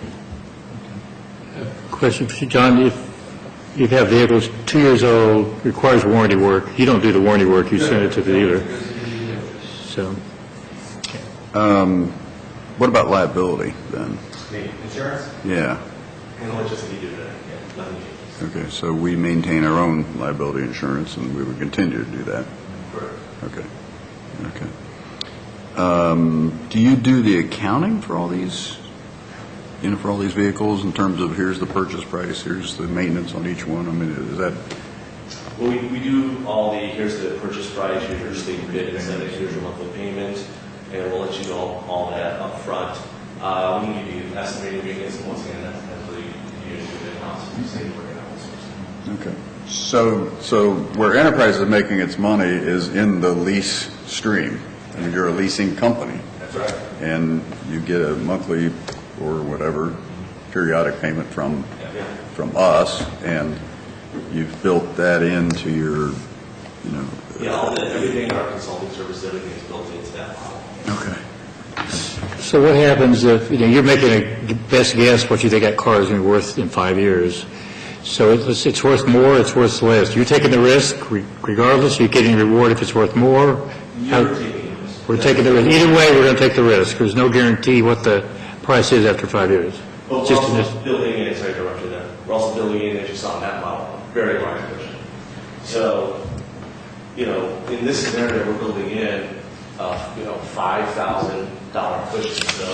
Question for you, John. If you have vehicles 2 years old, requires warranty work, you don't do the warranty work, you send it to the dealer. So, What about liability then? The insurance, Yeah. and what just we do that, yeah, nothing changes. Okay, so we maintain our own liability insurance and we would continue to do that. Correct. Okay. Do you do the accounting for all these, for all these vehicles in terms of here's the purchase price, here's the maintenance on each one? I mean, is that, Well, we do all here's the purchase price, here's your state bid, and here's your monthly payment, and we'll let you know all that up front. We can give you estimated maintenance, and once again, that's really you do it in-house, you say we're going to outsource it. okay. So where Enterprise is making its money is in the lease stream. I mean, you're a leasing company. That's right. And you get a monthly or whatever periodic payment from us, and you've built that into your, Yeah, everything in our consulting service, everything is built into that model. Okay. so what happens if, you're making a best guess what you think that car is going to be worth in 5 years? So it's worth more, it's worth less. You're taking the risk regardless, you're getting a reward if it's worth more? You're taking this. We're taking the risk. Either way, we're going to take the risk. There's no guarantee what the price is after 5 years. But we're Just also building in, sorry to interrupt you there, we're also building in, as you saw in that model, a very large cushion. So, in this scenario, we're building in, $5,000 cushion. So,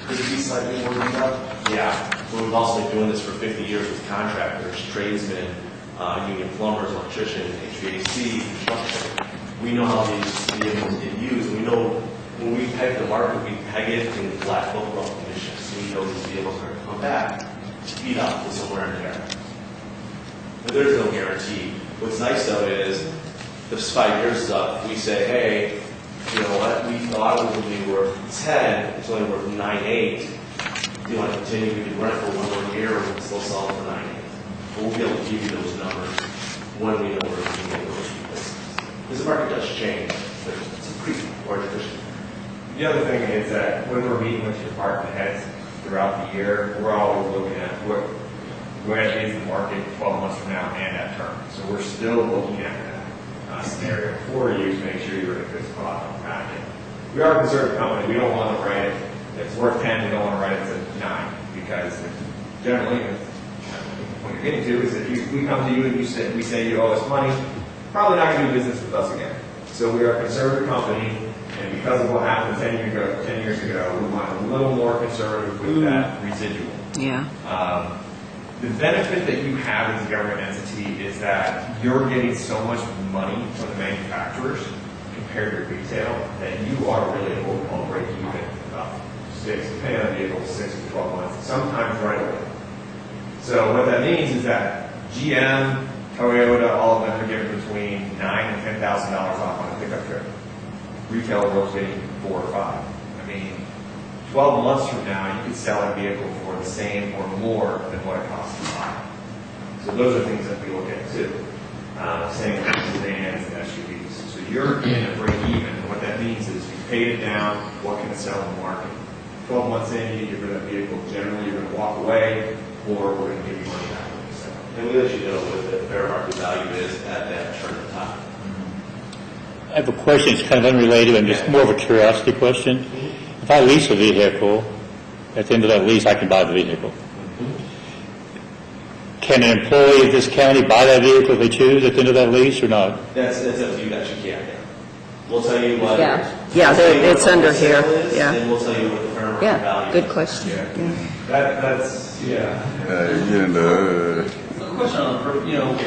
could it be slightly more than that? Yeah. But we've also been doing this for 50 years with contractors, tradesmen, union plumbers, electricians, HVAC, construction. We know how these vehicles get used. We know when we peg the market, we peg it in black book rough conditions. So we know these vehicles are going to come back, speed up with somewhere in there. But there's no guarantee. What's nice though is, if 5 years is up, we say, hey, you know what, we thought it would be worth 10, it's only worth 9.8. Do you want to continue? We can run it for 1 more year, or we can still sell it for 9.8. But we'll be able to give you those numbers when we know where we can get those people. Because the market does change, but it's a pretty large cushion. The other thing is that when we're meeting with your department heads throughout the year, we're always looking at where is the market 12 months from now and at term. So we're still looking at that scenario for you to make sure you're in a good spot on the market. We are a conservative company. We don't want to write it. If it's worth 10, we don't want to write it to 9, because generally, what you're getting to is if we come to you and we say you owe us money, probably not going to do business with us again. So we are a conservative company, and because of what happened 10 years ago, we want a little more conservative with that residual. Yeah. The benefit that you have as a government entity is that you're getting so much money from the manufacturers compared to retail that you are really able to break even about 6, depending on the vehicle, 6 to 12 months, sometimes right away. So what that means is that GM, Toyota, all of them are getting between $9,000 and $10,000 off on a pickup trip. Retail world's getting 4 or 5. I mean, 12 months from now, you could sell a vehicle for the same or more than what it costs to buy. So those are things that we look at too. Same with sedans and SUVs. So you're in a break even. And what that means is you paid it down, what can it sell in the market? 12 months in, you get rid of that vehicle. Generally, you're going to walk away. or we're going to give you money back when you sell. And we let you know what the fair market value is at that turn of time. I have a question, it's kind of unrelated, and just more of a curiosity question. If I lease a vehicle, at the end of that lease, I can buy the vehicle. Can an employee of this county buy that vehicle if they choose at the end of that lease or not? That's up to you, that you can't. We'll tell you what. Yeah. we'll Yeah, tell you it's what under the sale here. is, Yeah. And we'll tell you what the fair market Yeah, value good is. question. Yeah. That's, yeah. A question on,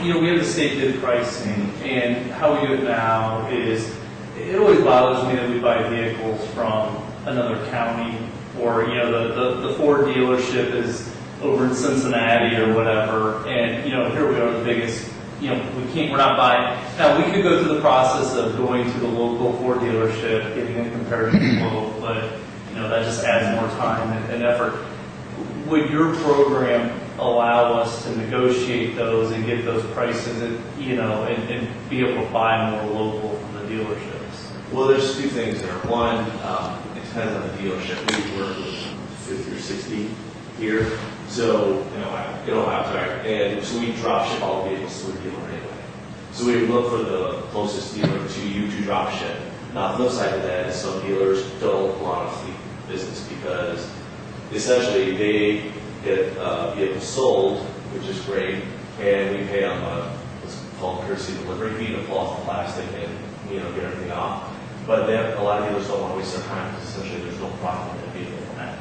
we have the state bid pricing, and how we do it now is, it always bothers me that we buy vehicles from another county, or, the Ford dealership is over in Cincinnati or whatever, and, here we are, the biggest, we're not buying. Now, we could go through the process of going to the local Ford dealership, getting a comparative quote, but, that just adds more time and effort. Would your program allow us to negotiate those and get those prices, and be able to buy more local from the dealerships? Well, there's two things there. One, it depends on the dealership. We work with 50 or 60 here, so, and so we drop ship all the vehicles to a dealer anyway. So we look for the closest dealer to you to drop ship. Now, the flip side of that is some dealers don't want to fleet business because essentially they get vehicles sold, which is great, and we pay them what's called courtesy delivery fee to pull off the plastic and get everything off. But then a lot of dealers don't want to waste their time because essentially there's no profit in the vehicle from that.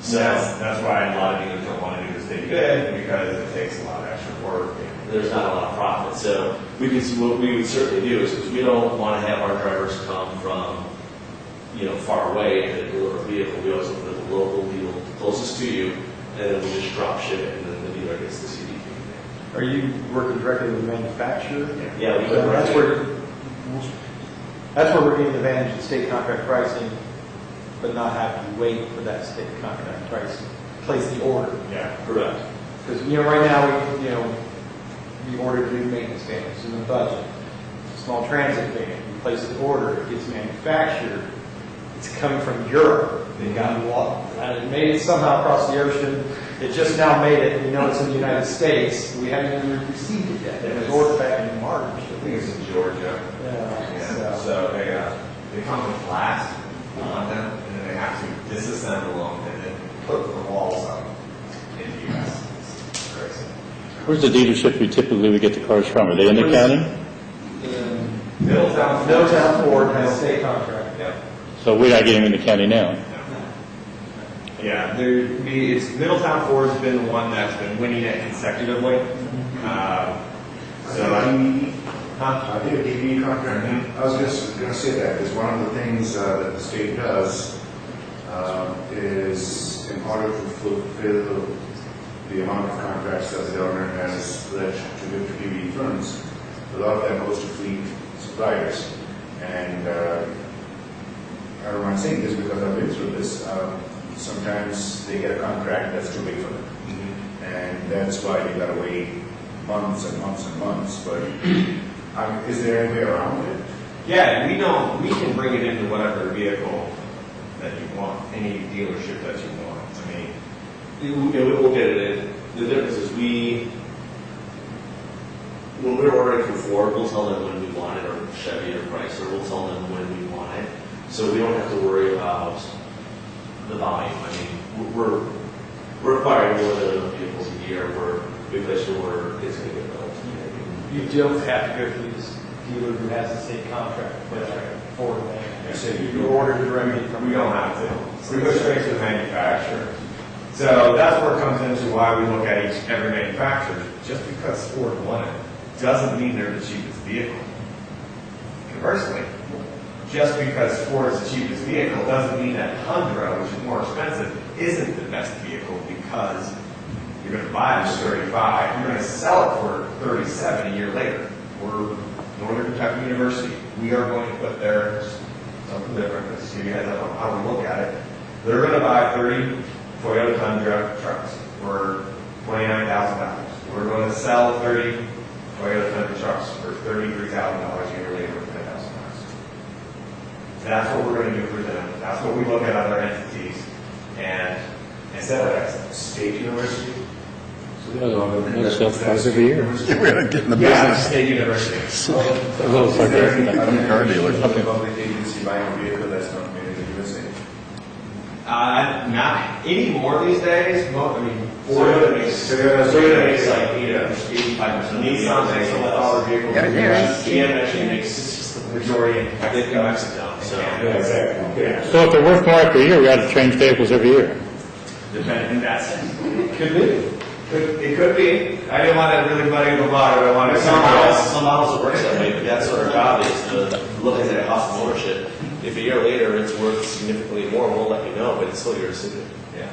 So That's why a lot of dealers don't want to do this big bid, because it takes a lot of extra work. there's not a lot of profit. So we could, what we would certainly do is, because we don't want to have our drivers come from far away to deliver a vehicle, we always look for the local deal closest to you, and then we just drop ship it, and then the dealer gets the CDP. Are you working directly with the manufacturer? Yeah, we So would. that's where we're getting advantage of state contract pricing, but not having to wait for that state contract pricing, place the order. Yeah. Correct. Because, right now, we ordered new maintenance vans in the budget. It's a small transit van, you place the order, it gets manufactured, it's coming from Europe. They got it made it somehow across the ocean, it just now made it, we know it's in the United States, we haven't even received it yet. It was ordered back in March. I think it's in Georgia. Yeah, So they come with glass on them, and then they have to disassemble them and then put the walls up in the U.S. It's crazy. Where's the dealership we typically would get the cars from? Are they in the county? Middletown Ford has a state contract. Yeah. So we're not getting them in the county now. Yeah, it's Middletown Ford's been the one that's been winning it consecutively. I think a DB contract. I was just going to say that is one of the things that the state does is in order to fulfill the amount of contracts that the government has pledged to give to DB firms, a lot of that goes to fleet suppliers. And I don't mind saying this because I've been through this. Sometimes they get a contract that's too big for them. And that's why they got to wait months and months and months. But is there any way around it? Yeah, we can bring it into whatever vehicle that you want, any dealership that you want. I mean, We'll get it in. The difference is when we're ordering for Ford, we'll tell them when we want it, or Chevy or Chrysler, we'll tell them when we want it. So we don't have to worry about the volume. I mean, we're acquiring more than enough vehicles a year where we place an order, it's going to get built. You don't have to go through this dealer who has a state contract for that Ford van. So you order directly from. we don't have to. We go straight to the manufacturer. So that's where it comes into why we look at every manufacturer. Just because Ford won it doesn't mean they're the cheapest vehicle. Conversely, just because Ford is the cheapest vehicle doesn't mean that Tundra, which is more expensive, isn't the best vehicle because you're going to buy it for 35, you're going to sell it for 37 a year later. We're Northern Kentucky University. We are going to put there something different. Let's see how we look at it. They're going to buy 30 Toyota Tundra trucks for $29,000. We're going to sell 30 Toyota Tundra trucks for $33,000 a year later for $10,000. That's what we're going to do for them. That's what we look at other entities. And instead of State University. That's self-price every year. We gotta get in the Yeah, business. State University. A little sarcastic. I'm a car dealer. Public agency buying a vehicle that's not made in the USA. Not anymore these days. I mean, Toyota Toyota makes like 85%. Nissan makes almost all their vehicles. Yeah, there is. GM actually makes the majority in Mexico. So, Exactly. Yeah. So if they're worth more after a year, we ought to change vehicles every year. depending, that's, could be. It could be. I didn't want to really muddy the water. I wanted to. Some models it works that way, but that's what our job is, to look at the cost of ownership. If a year later it's worth significantly more, we'll let you know, but it's still your decision. Yeah.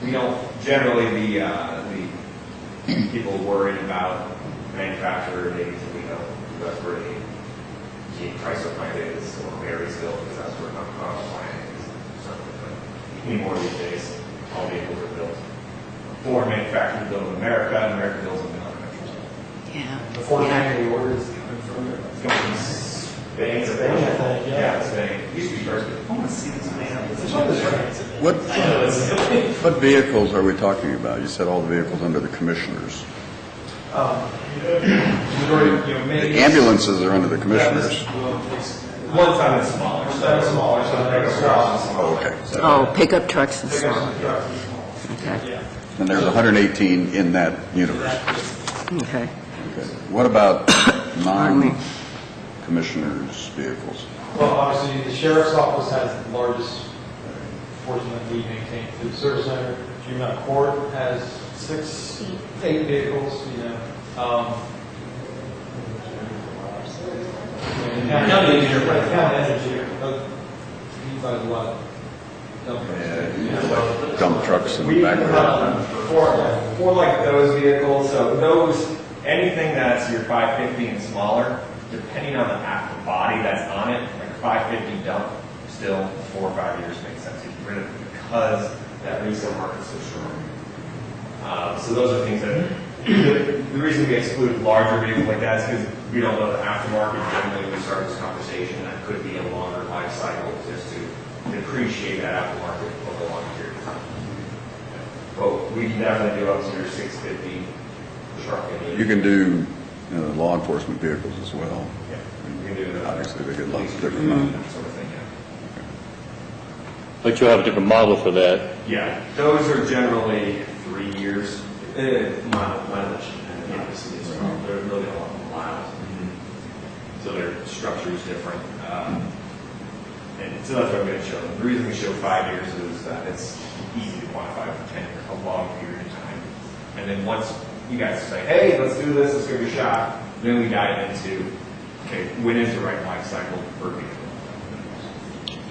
We don't, generally, the people worried about manufacturer dates, we don't, that's where the Chrysler plant is, or Marysville, because that's where our plant is. But anymore these days, all vehicles are built. Ford manufacturers built in America, and America builds them in other countries. Yeah. The Ford family orders coming from there. It's going from Spain, I think. Yeah, Spain. It used to be first. I want to see this man. What vehicles are we talking about? You said all the vehicles under the commissioners. Majority, you know, The ambulances are under the commissioners. One time it's smaller. That's smaller, so they're smaller. Oh, okay. Oh, pickup trucks and Pick up stuff. some trucks and small. Okay. Yeah. And there's 118 in that universe. Okay. Okay. What about Pardon me. non-commissioners' vehicles? Well, obviously, the sheriff's office has the largest portion that we maintain through the service center. Juvenile court has 8 vehicles, you know. County engineer. County engineer. He buys a lot of dump trucks. Yeah, dump trucks in the We background. have for like those vehicles, so those, anything that's your 550 and smaller, depending on the body that's on it, like a 550 dump, still 4 or 5 years makes sense to get rid of it because that resale market's so strong. So those are things that, the reason we exclude larger vehicles like that is because we don't know the aftermarket. Generally, we start this conversation, that could be a longer life cycle just to depreciate that aftermarket over a long period of time. But we can definitely do up to your 650 truck. You can do law enforcement vehicles as well. Yeah, we can do that. Obviously, they get lots of different ones. That sort of thing, yeah. But you'll have a different model for that. Yeah, those are generally 3 years. Mileage, and obviously they're really a lot of miles. So their structure is different. And so that's what I'm going to show them. The reason we show 5 years is that it's easy to quantify for 10 years, a long period of time. And then once you guys say, hey, let's do this, let's give it a shot, then we dive into, okay, when is the right life cycle for a vehicle?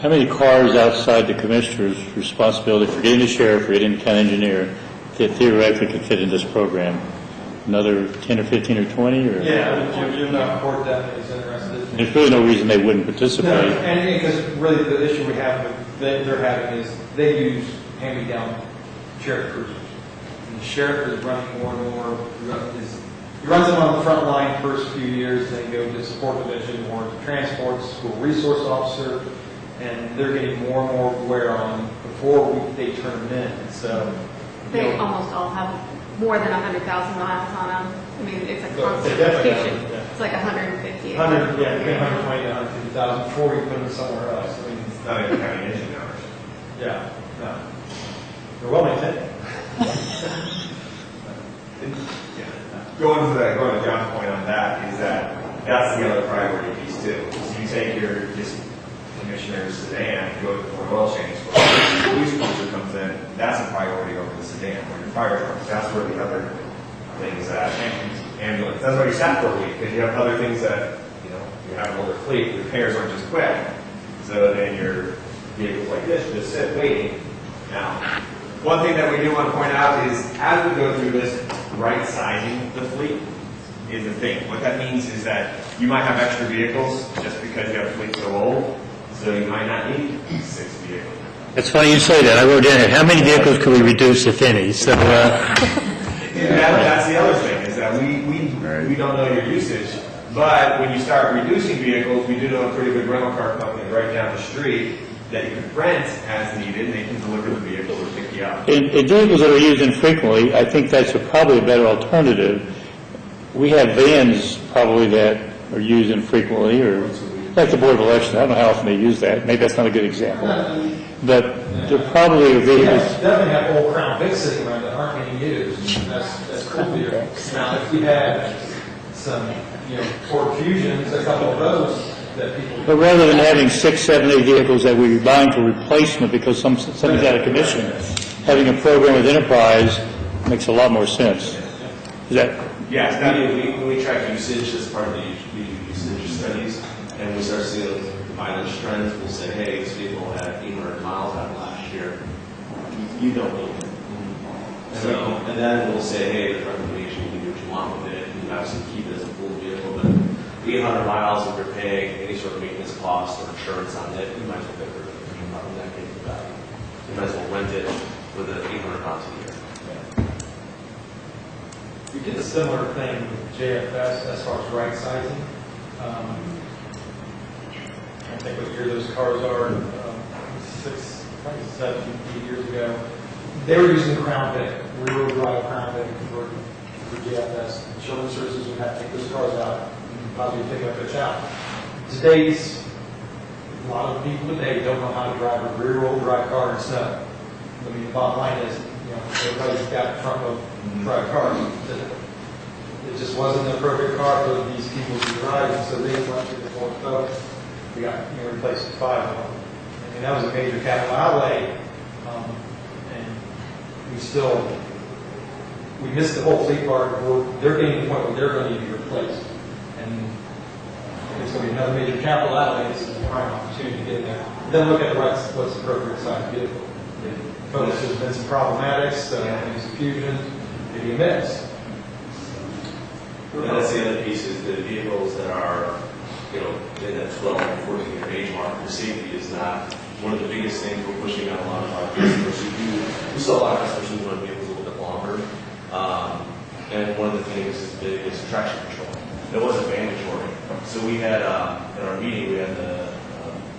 How many cars outside the commissioner's responsibility, forgetting the sheriff, forgetting the county engineer, that theoretically could fit in this program? Another 10 or 15 or 20? Or? Yeah, juvenile court definitely is interested. There's really no reason they wouldn't participate. No, and because really the issue we have that they're having is they use hand-me-down sheriff cruisers. And the sheriff is running more and more, he runs them on the front line first few years, then go to support division or to transport, school resource officer, and they're getting more and more wear on them before they turn them in. So, They almost all have more than 100,000 miles on them. I mean, it's a They constant definitely rotation. have, yeah. It's like 150. 100, yeah, between 120 and 150,000 before we put them somewhere else. I mean, It's not even counting engine hours. yeah, no. They're well maintained. Going to John's point on that is that that's the other priority piece too. So you take your just commissioner's sedan, you go for an oil change, when the police cruiser comes in, that's a priority over the sedan. Or your fire truck, that's where the other things that ambulance. That's why you sat for a week because you have other things that you have an older fleet. Repairs aren't just quick. So then your vehicles like this just sit waiting. Now, one thing that we do want to point out is as we go through this, right sizing the fleet is the thing. What that means is that you might have extra vehicles just because you have a fleet so old, so you might not need 6 vehicles. It's funny you say that. I wrote down here, how many vehicles could we reduce, if any? So, That's the other thing, is that we don't know your usage, but when you start reducing vehicles, we do know a pretty good rental car company right down the street, that you can rent as needed, and they can deliver the vehicle or pick you up. In vehicles that are used infrequently, I think that's probably a better alternative. We have vans probably that are used infrequently, or like the Board of Elections, I don't know how often they use that, maybe that's not a good example. But there probably are vehicles, Definitely have old Crown Vic sitting around that aren't being used. That's cool here. Now, if we had some, Ford Fusions, a couple of those that people. but rather than having 6, 7, 8 vehicles that we're buying for replacement because something's out of commission, having a program with Enterprise makes a lot more sense. Is that, Yes, when we track usage as part of the usage studies, and we start seeing mileage trends, we'll say, hey, this vehicle had 800 miles out of last year. You don't need it. So, and then we'll say, hey, the recommendation, you can do what you want with it. You can obviously keep it as a full vehicle, but 800 miles, if you're paying any sort of maintenance cost or insurance on it, you might as well get rid of it. You're not in that case of value. You might as well rent it with an 800 miles a year. We did a similar thing with JFS as far as right sizing. I think what year those cars are, 6, probably 7, 8 years ago. They were using Crown Vic, rear-wheel drive Crown Vic converted for JFS. Children's Services would have to take those cars out and possibly pick up a child. A lot of people today don't know how to drive a rear-wheel drive car in snow. I mean, the bottom line is, everybody's got front wheel drive cars. It just wasn't the appropriate car for these people to drive, and so they went to the Ford Focus. We got, replaced 5 of them. I mean, that was a major capital outlay, and we missed the whole fleet part. They're getting to the point where they're going to need to be replaced. And if it's going to be another major capital outlay, this is a prime opportunity to get in there. Then look at what's the appropriate size vehicle. Focus has been some problematics, some fusion, maybe a mix. And that's the other piece is the vehicles that are, in that 12 and 14 year age mark, the safety is not one of the biggest things we're pushing on a lot of our customers who do. We saw a lot of customers who want vehicles a little bit longer. And one of the things is traction control. It wasn't mandatory. So we had, in our meeting, we had the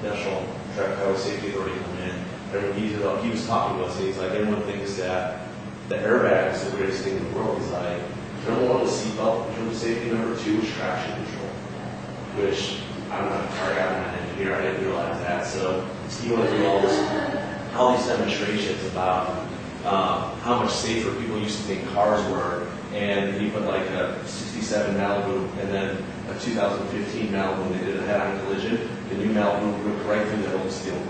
National Traffic Highway Safety Authority come in. And he was talking to us, and he's like, everyone thinks that the airbag is the greatest thing in the world. He's like, number 1 was seatbelt in terms of safety. Number 2 was traction control, which I'm not a car guy, I'm not an engineer. I didn't realize that. So he went through all these demonstrations about how much safer people used to think cars were. And he put like a 67 Malibu and then a 2015 Malibu. They did a head-on collision. The new Malibu ripped right through the old steel.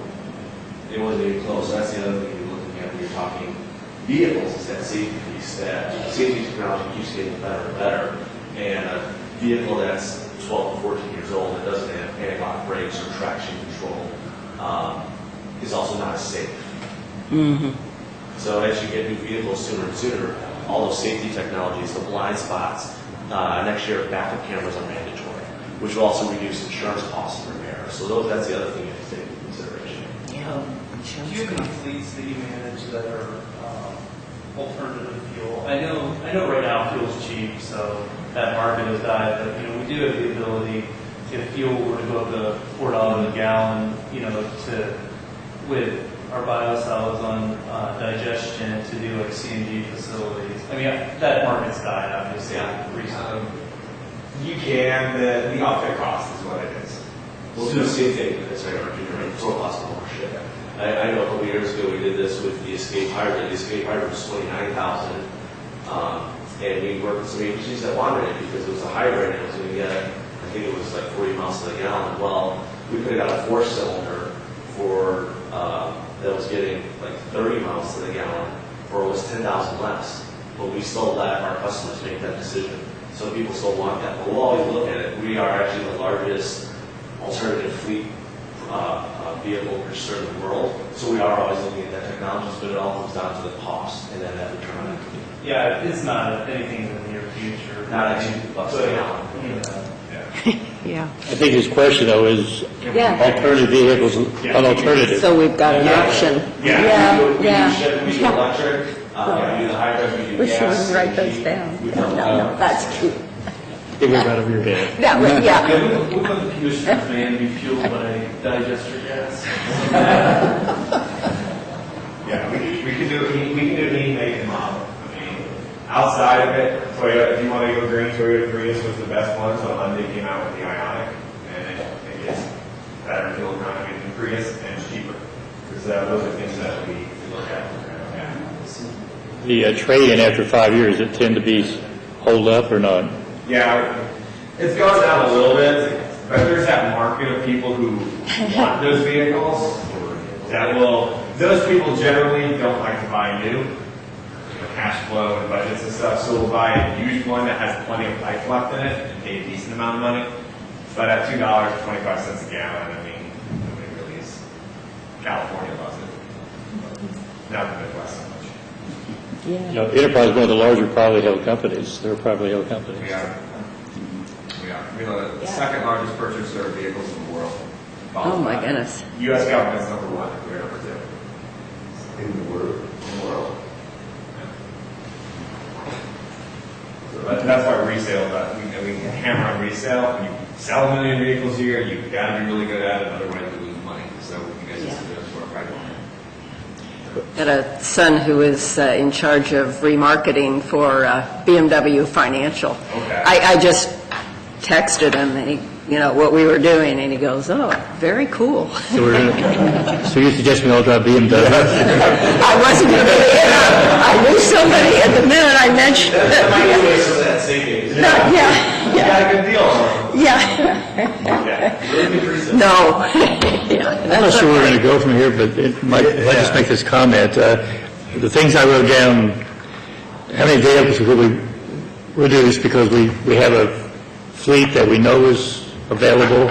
It wasn't even close. So that's the other thing you're looking at when you're talking vehicles, is that safety piece. That safety technology keeps getting better and better. And a vehicle that's 12 to 14 years old that doesn't have anti-lock brakes or traction control is also not as safe. Mm-hmm. So as you get new vehicles sooner and sooner, all those safety technologies, the blind spots, next year backup cameras are mandatory, which will also reduce insurance costs and repair. So that's the other thing you have to take into consideration. Do you have any fleets that you manage that are alternative fuel? I know right now fuel's cheap, so that market has died, but we do have the ability, if fuel were to go up to $4 a gallon, with our biosolids on digestion to do like CNG facilities. I mean, that market's died obviously recently. You can, the upfit cost is what it is. We'll do the same thing with this total cost of ownership. I know a couple years ago we did this with the Escape Hybrid. The Escape Hybrid was $29,000, and we worked with some agencies that wanted it because it was a hybrid and it was going to get, I think it was like 40 miles to the gallon. Well, we could have got a 4-cylinder for that was getting like 30 miles to the gallon for almost $10,000 less, but we still let our customers make that decision. So people still want that, but we'll always look at it. We are actually the largest alternative fleet vehicle purchaser in the world, so we are always looking at that technology, but it all comes down to the cost and then that return on equity. Yeah, it's not anything in the near future. Not at $2 a gallon. Yeah. I think his question, though, is alternative vehicles an alternative. So we've got an option. We do electric, we do the hybrid, we do We gas. should write those down. No, that's cute. Get rid out of your head. That would, yeah. We want the commissioner's van to be fueled by digester gas. Yeah, we can do any make and model. I mean, outside of it, Toyota, if you want to go green, Toyota Prius was the best one, so Hyundai came out with the Ioniq, and it gets better fuel economy than Prius, and it's cheaper. Because those are things that we look at. The trade-in after 5 years, it tend to be hold up or not? Yeah, it's gone down a little bit, but there's that market of people who want those vehicles that will, those people generally don't like to buy new, cash flow and budgets and stuff, so we'll buy a used one that has plenty of life left in it and pay a decent amount of money. But at $2.25 a gallon, I mean, nobody really is. California loves it. Not the Midwest so much. You know, Enterprise is one of the larger privately held companies. They're a privately held company. We are. We're the second largest purchaser of vehicles in the world. Oh, my goodness. U.S. government's number one, we're number two. In the world? In the world. Yeah. So that's why resale, we hammer on resale. When you sell 1 million vehicles a year, you've got to be really good at it, otherwise you lose money. So you guys just do this work right on. Got a son who is in charge of remarketing for BMW Financial. Okay. I just texted him, and he, what we were doing, and he goes, "Oh, very cool." So you're suggesting we all drive BMW? I wasn't going to I knew somebody at the minute I mentioned it. That savings. You got a good deal. Yeah. Really good research. No. I'm not sure where we're going to go from here, but I'd just make this comment. The things I wrote down, how many vehicles we'll do this because we have a fleet that we know is available.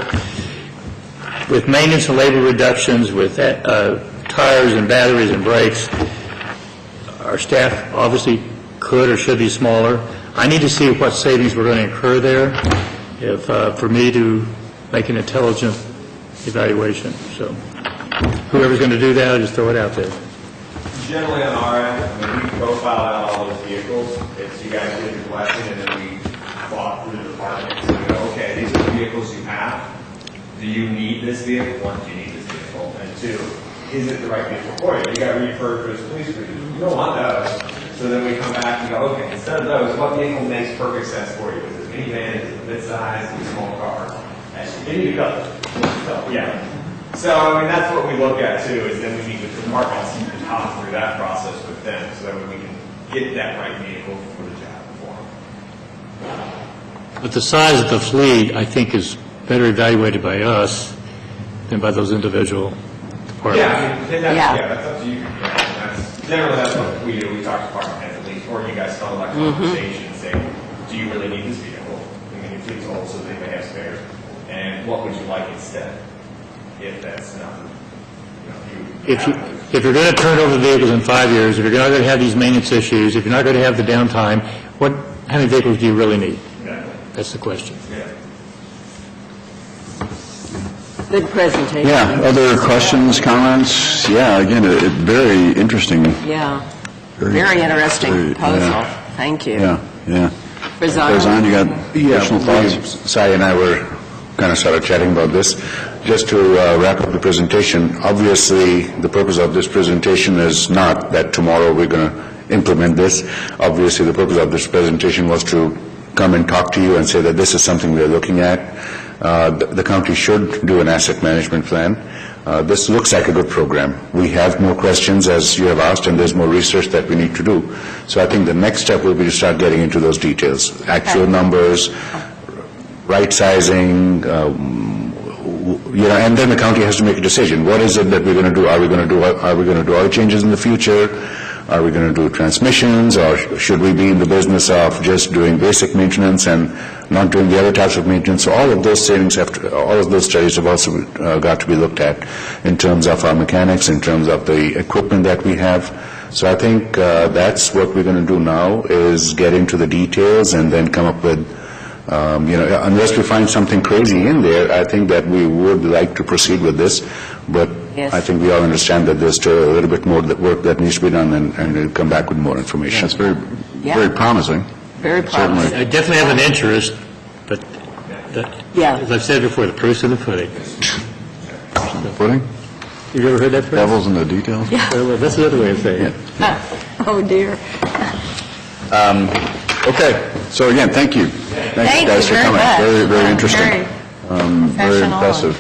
With maintenance and labor reductions, with tires and batteries and brakes, our staff obviously could or should be smaller. I need to see what savings we're going to incur there for me to make an intelligent evaluation. So whoever's going to do that, I'll just throw it out there. Generally on our end, we profile out all those vehicles. It's you guys get your blessing, and then we walk through the departments and go, okay, these are the vehicles you have. Do you need this vehicle? One, do you need this vehicle? And two, is it the right vehicle for you? You got referred to as police cruisers. You don't want those. So then we come back and go, okay, instead of those, what vehicle makes perfect sense for you? Is it a minivan? Is it a midsize? Is it a small car? You need to go. So, yeah. So, I mean, that's what we look at too, is then we meet with the departments and talk through that process with them so that we can get that right vehicle for the job for them. But the size of the fleet, I think, is better evaluated by us than by those individual departments. That's up to you. Generally, that's what we do. We talk to department heads at least, or you guys start like conversation and say, do you really need this vehicle? I mean, your fleet's old, so they may have spares. And what would you like instead? If that's not, If you're going to turn over vehicles in 5 years, if you're not going to have these maintenance issues, if you're not going to have the downtime, how many vehicles do you really need? That's the question. Good presentation. Yeah, other questions, comments? Yeah, again, very interesting. Yeah. Very interesting proposal. Yeah. Thank you. Yeah. Farzan, you got additional thoughts? Sai and I were kind of started chatting about this. Just to wrap up the presentation, obviously the purpose of this presentation is not that tomorrow we're going to implement this. Obviously the purpose of this presentation was to come and talk to you and say that this is something we're looking at. The county should do an asset management plan. This looks like a good program. We have more questions as you have asked, and there's more research that we need to do. So I think the next step will be to start getting into those details, actual numbers, right sizing, and then the county has to make a decision. What is it that we're going to do? Are we going to do oil changes in the future? Are we going to do transmissions, or should we be in the business of just doing basic maintenance and not doing the other types of maintenance? So all of those all of those studies have also got to be looked at in terms of our mechanics, in terms of the equipment that we have. So I think that's what we're going to do now, is get into the details and then come up with, unless we find something crazy in there, I think that we would like to proceed with this. But I think we all understand that there's still a little bit more work that needs to be done, and we'll come back with more information. That's very promising. Very promising. I definitely have an interest, Yeah. As I've said before, the proof's in the pudding. Pudding? You've ever heard that phrase? Devil's in the details? Well, that's another way of saying it. Oh, dear. Okay, so again, thank you. Thank you guys for coming. Very, very interesting. Very impressive.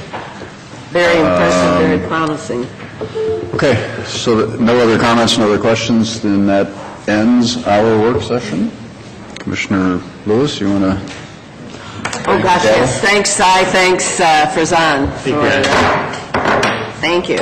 Very impressive, very promising. Okay, so no other comments, no other questions, then that ends our work session. Commissioner Lewis, you want to? Oh, gosh, yes, thanks, Cy, thanks, Farzan. Thank you. Thank you.